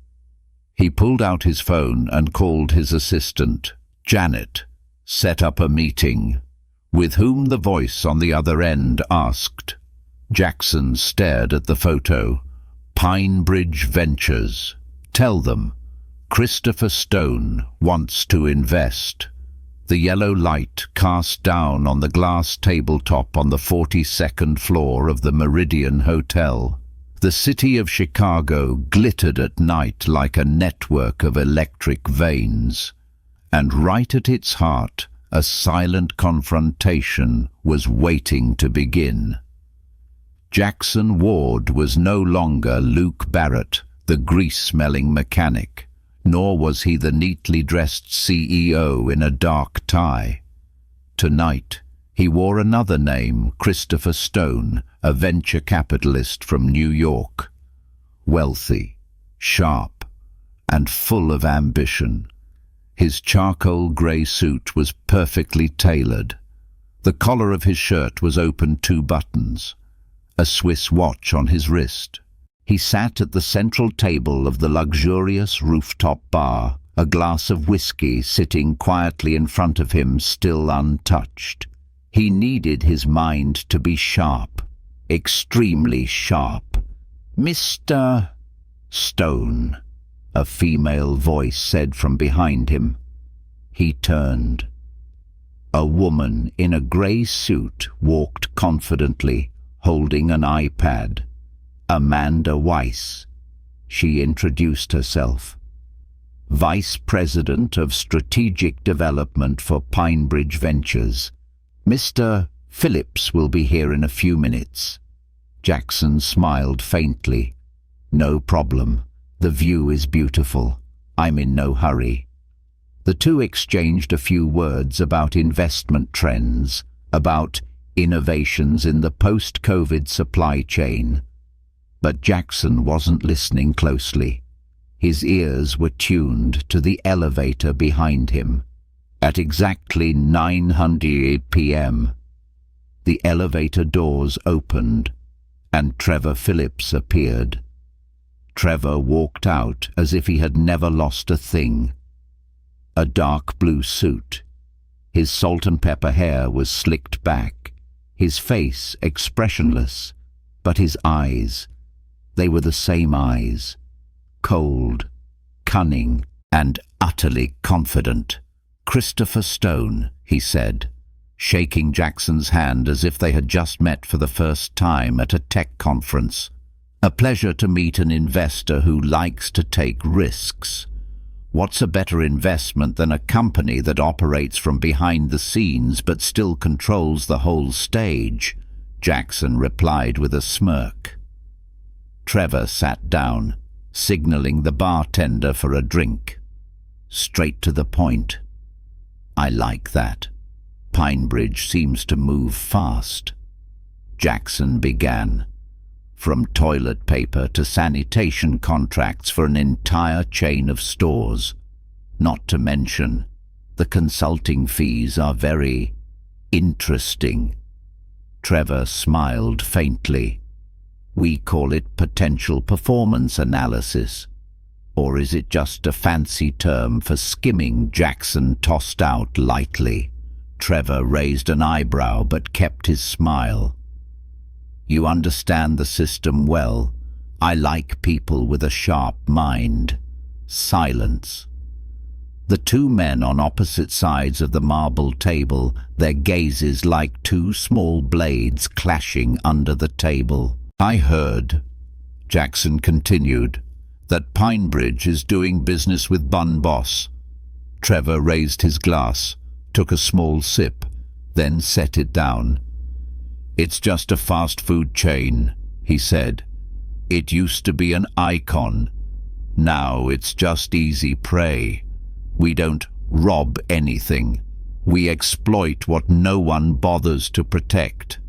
A: He pulled out his phone and called his assistant, Janet, set up a meeting, with whom the voice on the other end asked. Jackson stared at the photo. "Pine Bridge Ventures. Tell them Christopher Stone wants to invest." The yellow light cast down on the glass tabletop on the 42nd floor of the Meridian Hotel. The city of Chicago glittered at night like a network of electric veins. And right at its heart, a silent confrontation was waiting to begin. Jackson Ward was no longer Luke Barrett, the grease-smelling mechanic, nor was he the neatly dressed CEO in a dark tie. Tonight, he wore another name, Christopher Stone, a venture capitalist from New York. Wealthy, sharp, and full of ambition. His charcoal grey suit was perfectly tailored. The collar of his shirt was open 2 buttons, a Swiss watch on his wrist. He sat at the central table of the luxurious rooftop bar, a glass of whiskey sitting quietly in front of him, still untouched. He needed his mind to be sharp, extremely sharp. "Mr. Stone," a female voice said from behind him. He turned. A woman in a grey suit walked confidently, holding an iPad. Amanda Weiss. She introduced herself. Vice President of Strategic Development for Pinebridge Ventures. "Mr. Phillips will be here in a few minutes." Jackson smiled faintly. "No problem. The view is beautiful. I'm in no hurry." The two exchanged a few words about investment trends, about innovations in the post-COVID supply chain. But Jackson wasn't listening closely. His ears were tuned to the elevator behind him. At exactly 900 p.m., the elevator doors opened and Trevor Phillips appeared. Trevor walked out as if he had never lost a thing. A dark blue suit. His salt and pepper hair was slicked back, his face expressionless, but his eyes, they were the same eyes, cold, cunning, and utterly confident. "Christopher Stone," he said, shaking Jackson's hand as if they had just met for the first time at a tech conference. "A pleasure to meet an investor who likes to take risks. What's a better investment than a company that operates from behind the scenes but still controls the whole stage?" Jackson replied with a smirk. Trevor sat down, signaling the bartender for a drink. Straight to the point. "I like that. Pinebridge seems to move fast." Jackson began. From toilet paper to sanitation contracts for an entire chain of stores. Not to mention, the consulting fees are very interesting. Trevor smiled faintly. "We call it potential performance analysis. Or is it just a fancy term for skimming?" Jackson tossed out lightly. Trevor raised an eyebrow but kept his smile. "You understand the system well. I like people with a sharp mind." Silence. The two men on opposite sides of the marble table, their gazes like two small blades clashing under the table. "I heard," Jackson continued, "that Pinebridge is doing business with Bun Boss." Trevor raised his glass, took a small sip, then set it down. "It's just a fast food chain," he said. "It used to be an icon. Now it's just easy prey. We don't rob anything. We exploit what no one bothers to protect."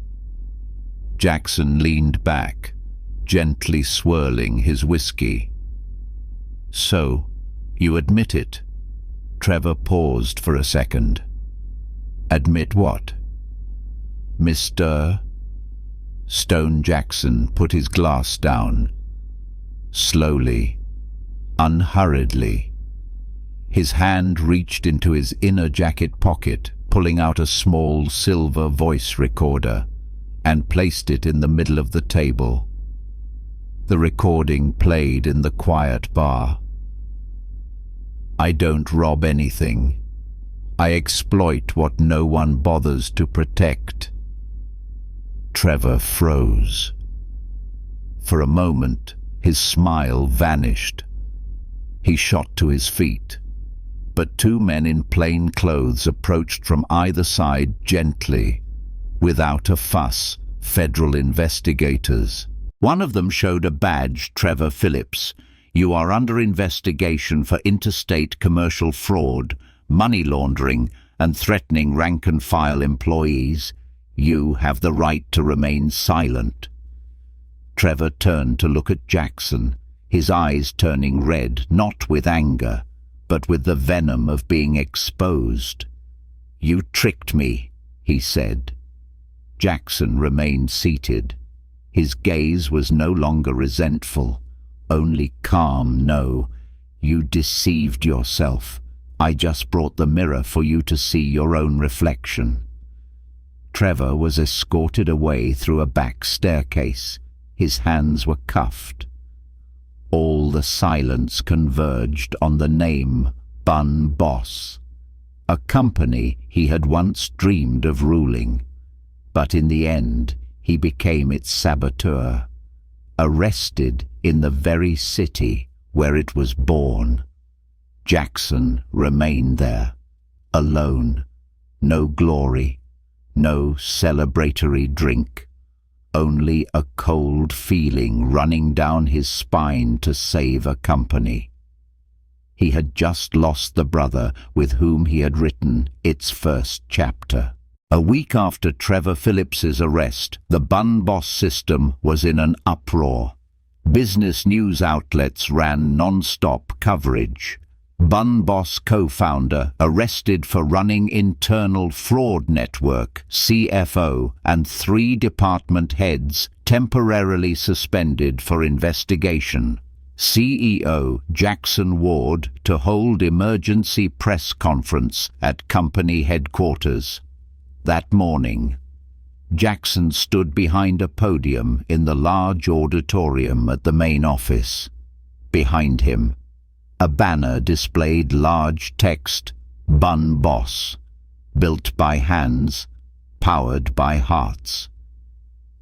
A: Jackson leaned back, gently swirling his whiskey. "So, you admit it?" Trevor paused for a second. "Admit what?" "Mr. Stone." Jackson put his glass down. Slowly, unhurriedly. His hand reached into his inner jacket pocket, pulling out a small silver voice recorder, and placed it in the middle of the table. The recording played in the quiet bar. "I don't rob anything. I exploit what no one bothers to protect." Trevor froze. For a moment, his smile vanished. He shot to his feet, but two men in plain clothes approached from either side gently, without a fuss, federal investigators. One of them showed a badge. "Trevor Phillips, you are under investigation for interstate commercial fraud, money laundering, and threatening rank-and-file employees, you have the right to remain silent." Trevor turned to look at Jackson, his eyes turning red, not with anger, but with the venom of being exposed. "You tricked me," he said. Jackson remained seated. His gaze was no longer resentful, only calm. "No, you deceived yourself. I just brought the mirror for you to see your own reflection." Trevor was escorted away through a back staircase. His hands were cuffed. All the silence converged on the name Bun Boss, a company he had once dreamed of ruling. But in the end, he became its saboteur, arrested in the very city where it was born. Jackson remained there, alone, no glory, no celebratory drink, only a cold feeling running down his spine to save a company. He had just lost the brother with whom he had written its first chapter. A week after Trevor Phillips's arrest, the Bun Boss system was in an uproar. Business news outlets ran non-stop coverage. Bun Boss co-founder arrested for running internal fraud network, CFO, and 3 department heads temporarily suspended for investigation. CEO Jackson Ward to hold emergency press conference at company headquarters. That morning, Jackson stood behind a podium in the large auditorium at the main office. Behind him, a banner displayed large text, "Bun Boss," built by hands, powered by hearts.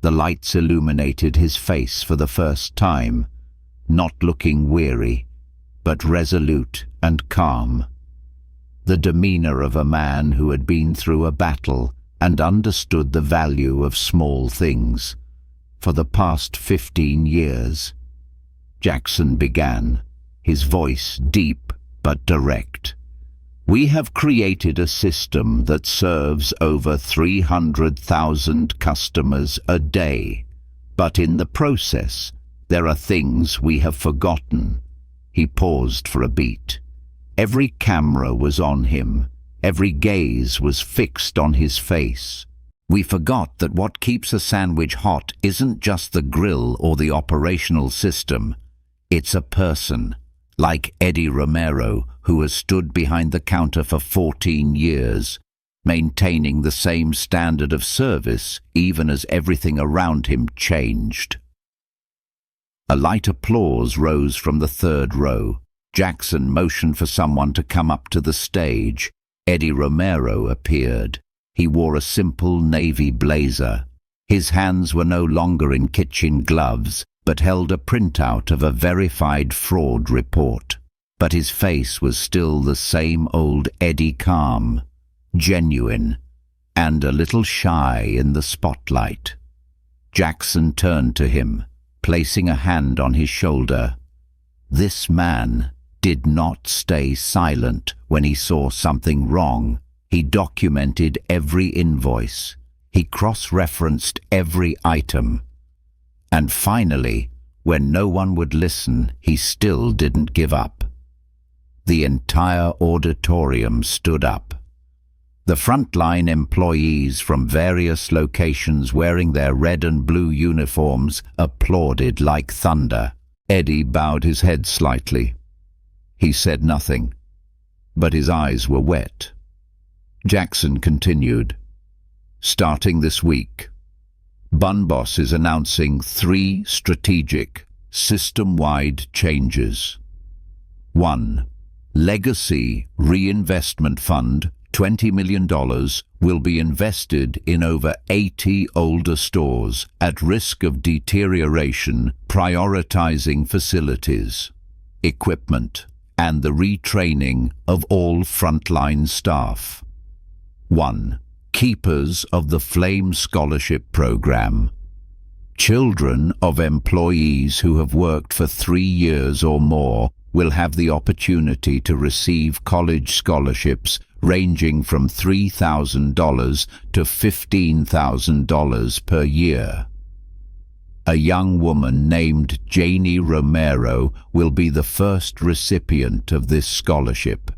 A: The lights illuminated his face for the first time, not looking weary, but resolute and calm. The demeanor of a man who had been through a battle and understood the value of small things. For the past 15 years, Jackson began, his voice deep but direct. "We have created a system that serves over 300,000 customers a day, but in the process, there are things we have forgotten." He paused for a beat. Every camera was on him. Every gaze was fixed on his face. "We forgot that what keeps a sandwich hot isn't just the grill or the operational system. It's a person, like Eddie Romero, who has stood behind the counter for 14 years, maintaining the same standard of service even as everything around him changed." A light applause rose from the third row. Jackson motioned for someone to come up to the stage. Eddie Romero appeared. He wore a simple navy blazer. His hands were no longer in kitchen gloves, but held a printout of a verified fraud report. But his face was still the same old Eddie, calm, genuine, and a little shy in the spotlight. Jackson turned to him, placing a hand on his shoulder. This man did not stay silent when he saw something wrong. He documented every invoice. He cross-referenced every item. And finally, when no one would listen, he still didn't give up. The entire auditorium stood up. The frontline employees from various locations wearing their red and blue uniforms applauded like thunder. Eddie bowed his head slightly. He said nothing, but his eyes were wet. Jackson continued, "Starting this week, Bun Boss is announcing 3 strategic, system-wide changes. 1. Legacy Reinvestment Fund, $20 million, will be invested in over 80 older stores at risk of deterioration, prioritizing facilities, equipment, and the retraining of all frontline staff. 1. Keepers of the Flame Scholarship Program. Children of employees who have worked for 3 years or more will have the opportunity to receive college scholarships ranging from $3,000 to $15,000 per year. A young woman named Janie Romero will be the first recipient of this scholarship,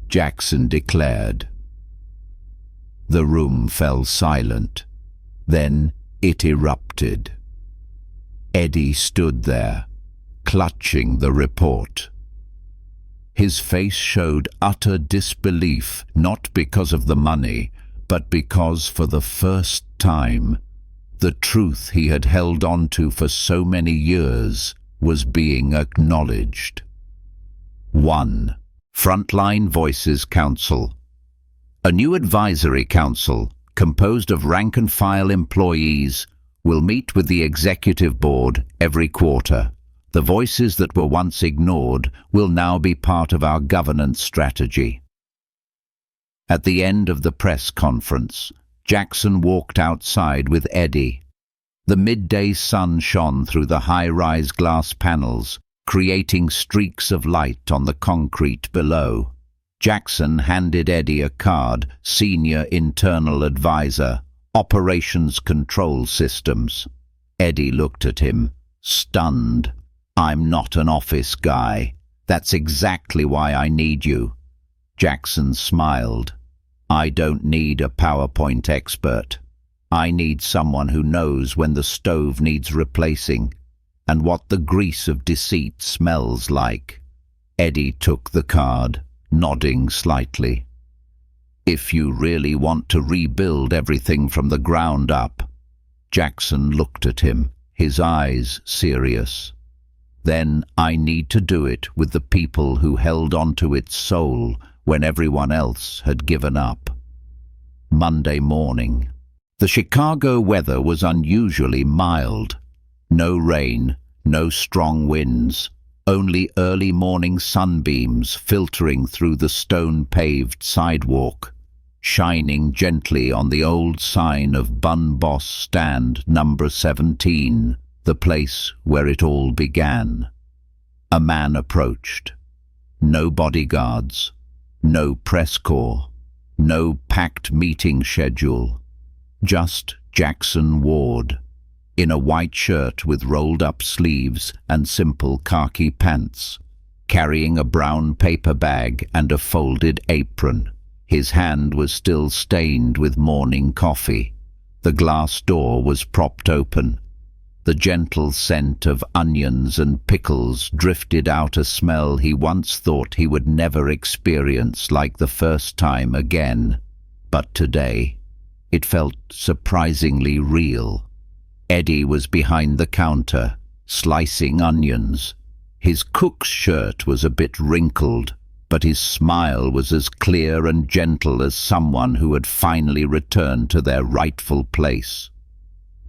A: Jackson declared. The room fell silent. Then it erupted. Eddie stood there, clutching the report. His face showed utter disbelief, not because of the money, but because for the first time, the truth he had held on to for so many years was being acknowledged. 1. Frontline Voices Council. A new advisory council, composed of rank-and-file employees, will meet with the executive board every quarter. The voices that were once ignored will now be part of our governance strategy. At the end of the press conference, Jackson walked outside with Eddie. The midday sun shone through the high-rise glass panels, creating streaks of light on the concrete below. Jackson handed Eddie a card, Senior Internal Advisor, Operations Control Systems. Eddie looked at him, stunned. "I'm not an office guy. That's exactly why I need you." Jackson smiled. "I don't need a PowerPoint expert. I need someone who knows when the stove needs replacing and what the grease of deceit smells like." Eddie took the card, nodding slightly. "If you really want to rebuild everything from the ground up." Jackson looked at him, his eyes serious. "Then I need to do it with the people who held on to its soul when everyone else had given up." Monday morning. The Chicago weather was unusually mild. No rain, no strong winds, only early morning sunbeams filtering through the stone-paved sidewalk, shining gently on the old sign of Bun Boss Stand number 17, the place where it all began. A man approached. No bodyguards, no press corps, no packed meeting schedule. Just Jackson Ward, in a white shirt with rolled-up sleeves and simple khaki pants, carrying a brown paper bag and a folded apron. His hand was still stained with morning coffee. The glass door was propped open. The gentle scent of onions and pickles drifted out, a smell he once thought he would never experience like the first time again. But today, it felt surprisingly real. Eddie was behind the counter, slicing onions. His cook's shirt was a bit wrinkled, but his smile was as clear and gentle as someone who had finally returned to their rightful place.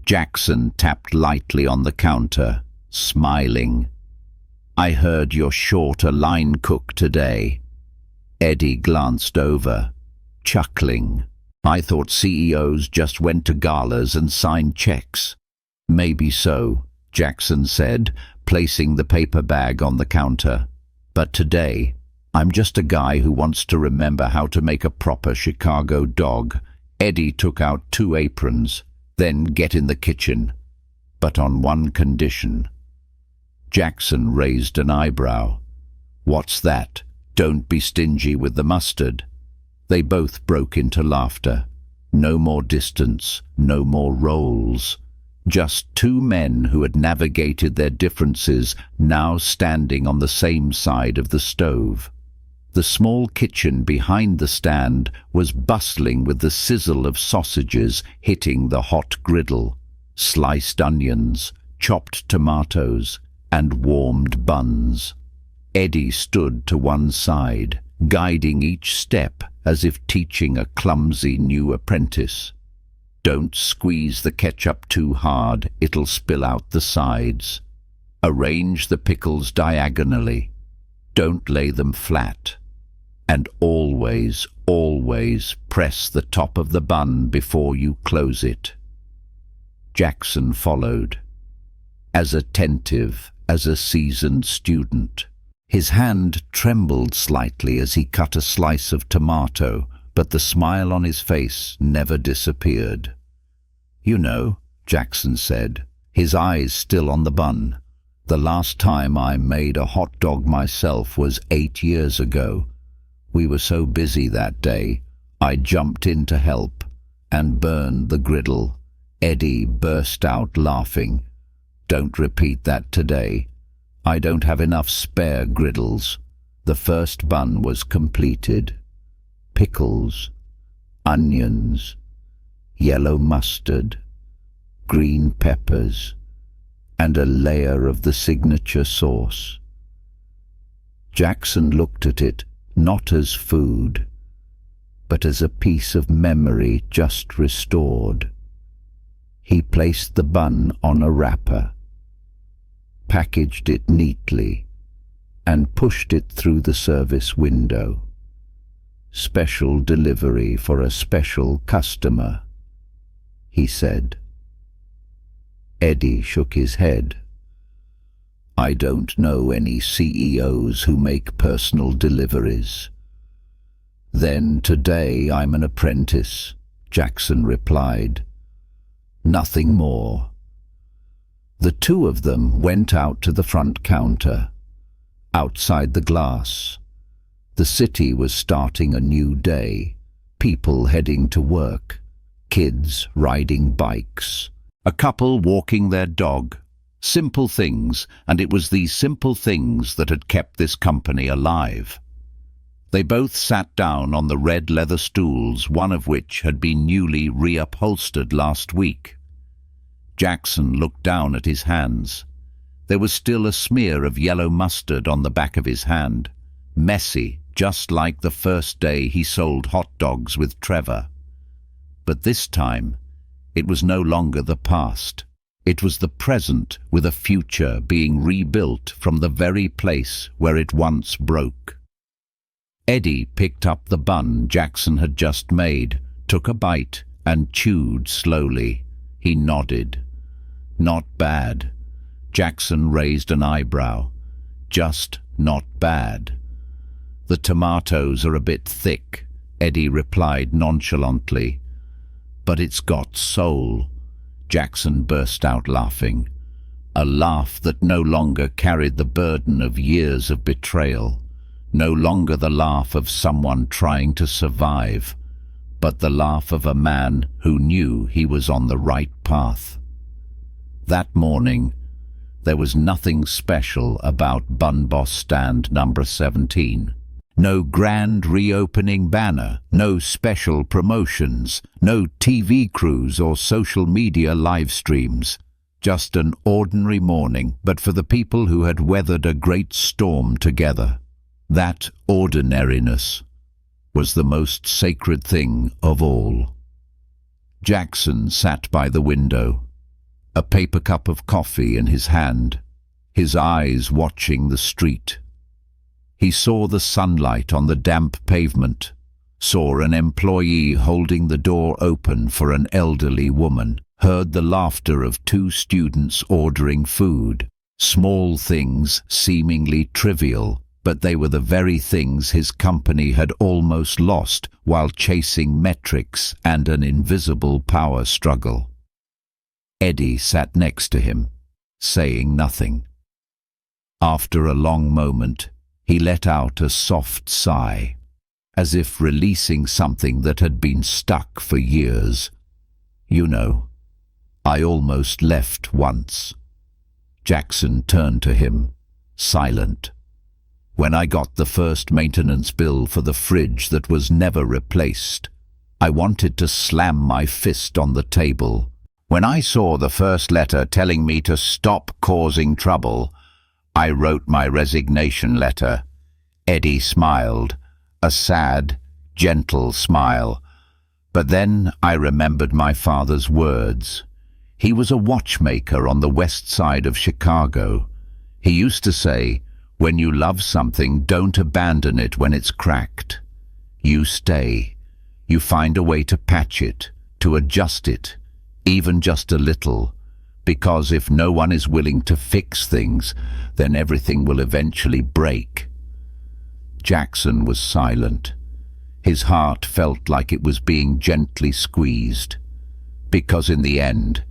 A: Jackson tapped lightly on the counter, smiling. "I heard you're short a line cook today." Eddie glanced over, chuckling. "I thought CEOs just went to galas and signed checks." "Maybe so," Jackson said, placing the paper bag on the counter. "But today, I'm just a guy who wants to remember how to make a proper Chicago dog." Eddie took out 2 aprons, "Then get in the kitchen, but on one condition." Jackson raised an eyebrow. "What's that? Don't be stingy with the mustard." They both broke into laughter. No more distance, no more roles. Just 2 men who had navigated their differences, now standing on the same side of the stove. The small kitchen behind the stand was bustling with the sizzle of sausages hitting the hot griddle, sliced onions, chopped tomatoes, and warmed buns. Eddie stood to one side, guiding each step as if teaching a clumsy new apprentice. "Don't squeeze the ketchup too hard, it'll spill out the sides. Arrange the pickles diagonally. Don't lay them flat. And always, always press the top of the bun before you close it." Jackson followed, as attentive as a seasoned student. His hand trembled slightly as he cut a slice of tomato, but the smile on his face never disappeared. "You know," Jackson said, his eyes still on the bun, "the last time I made a hot dog myself was 8 years ago. We were so busy that day, I jumped in to help and burned the griddle." Eddie burst out laughing. "Don't repeat that today. I don't have enough spare griddles." The first bun was completed. Pickles, onions, yellow mustard, green peppers, and a layer of the signature sauce. Jackson looked at it not as food, but as a piece of memory just restored. He placed the bun on a wrapper, packaged it neatly, and pushed it through the service window. "Special delivery for a special customer," he said. Eddie shook his head. "I don't know any CEOs who make personal deliveries." "Then today I'm an apprentice," Jackson replied. "Nothing more." The two of them went out to the front counter. Outside the glass, the city was starting a new day. People heading to work, kids riding bikes, a couple walking their dog. Simple things, and it was these simple things that had kept this company alive. They both sat down on the red leather stools, one of which had been newly reupholstered last week. Jackson looked down at his hands. There was still a smear of yellow mustard on the back of his hand, messy, just like the first day he sold hot dogs with Trevor. But this time, it was no longer the past. It was the present, with a future being rebuilt from the very place where it once broke. Eddie picked up the bun Jackson had just made, took a bite, and chewed slowly. He nodded. "Not bad." Jackson raised an eyebrow. "Just not bad." "The tomatoes are a bit thick," Eddie replied nonchalantly. "But it's got soul." Jackson burst out laughing, a laugh that no longer carried the burden of years of betrayal, no longer the laugh of someone trying to survive, but the laugh of a man who knew he was on the right path. That morning, there was nothing special about Bun Boss stand number 17. No grand reopening banner, no special promotions, no TV crews or social media live streams. Just an ordinary morning, but for the people who had weathered a great storm together. That ordinariness was the most sacred thing of all. Jackson sat by the window, a paper cup of coffee in his hand, his eyes watching the street. He saw the sunlight on the damp pavement, saw an employee holding the door open for an elderly woman, heard the laughter of 2 students ordering food. Small things, seemingly trivial, but they were the very things his company had almost lost while chasing metrics and an invisible power struggle. Eddie sat next to him, saying nothing. After a long moment, he let out a soft sigh, as if releasing something that had been stuck for years. "You know, I almost left once." Jackson turned to him, silent. "When I got the first maintenance bill for the fridge that was never replaced, I wanted to slam my fist on the table. When I saw the first letter telling me to stop causing trouble, I wrote my resignation letter." Eddie smiled, a sad, gentle smile. "But then I remembered my father's words. He was a watchmaker on the west side of Chicago. He used to say, 'When you love something, don't abandon it when it's cracked. You stay. You find a way to patch it, to adjust it, even just a little. because if no one is willing to fix things, then everything will eventually break. Jackson was silent. His heart felt like it was being gently squeezed, because in the end,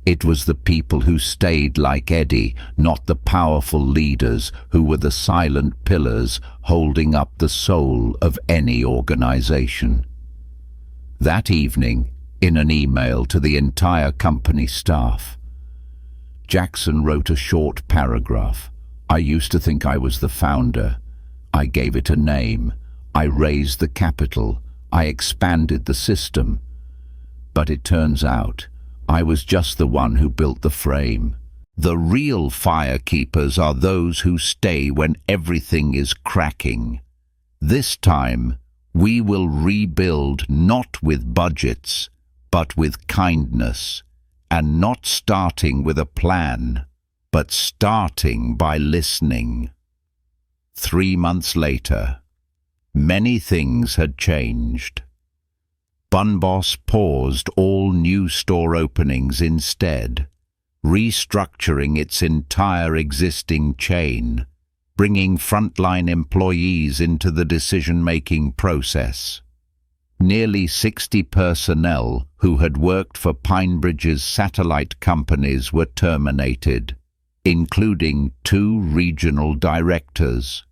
A: it was the people who stayed like Eddie, not the powerful leaders, who were the silent pillars holding up the soul of any organization. That evening, in an email to the entire company staff, Jackson wrote a short paragraph. "I used to think I was the founder. I gave it a name. I raised the capital. I expanded the system. But it turns out I was just the one who built the frame. The real firekeepers are those who stay when everything is cracking. This time, we will rebuild not with budgets, but with kindness, and not starting with a plan, but starting by listening." 3 months later, many things had changed. Bun Boss paused all new store openings instead, restructuring its entire existing chain, bringing frontline employees into the decision-making process. Nearly 60 personnel who had worked for PineBridge's satellite companies were terminated, including 2 regional directors.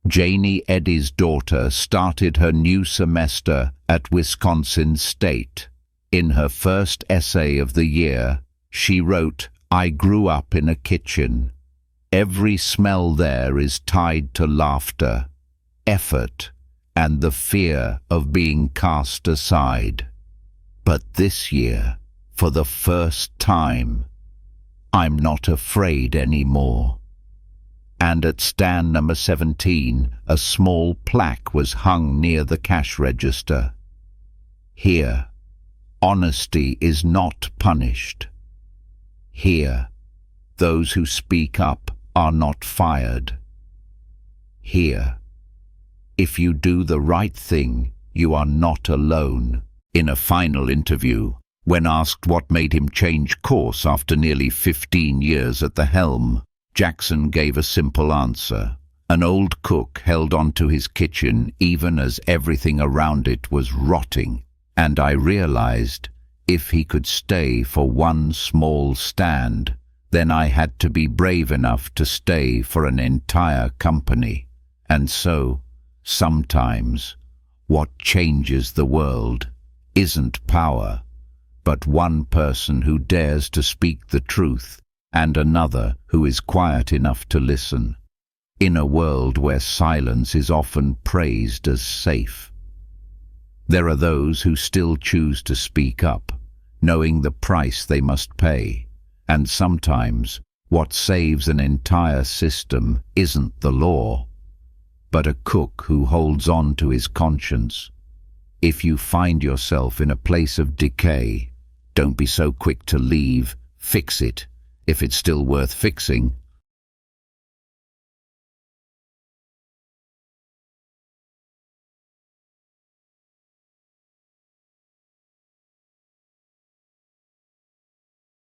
A: Janie, Eddie's daughter, started her new semester at Wisconsin State. In her first essay of the year, she wrote, "I grew up in a kitchen. Every smell there is tied to laughter, effort, and the fear of being cast aside. But this year, for the first time, I'm not afraid anymore." And at stand number 17, a small plaque was hung near the cash register. "Here, honesty is not punished. Here, those who speak up are not fired. Here, if you do the right thing, you are not alone." In a final interview, when asked what made him change course after nearly 15 years at the helm, Jackson gave a simple answer. An old cook held on to his kitchen even as everything around it was rotting, and I realized if he could stay for one small stand, then I had to be brave enough to stay for an entire company. And so, sometimes, what changes the world isn't power, but one person who dares to speak the truth, and another who is quiet enough to listen, in a world where silence is often praised as safe. There are those who still choose to speak up, knowing the price they must pay, and sometimes what saves an entire system isn't the law, but a cook who holds on to his conscience. If you find yourself in a place of decay, don't be so quick to leave. Fix it, if it's still worth fixing.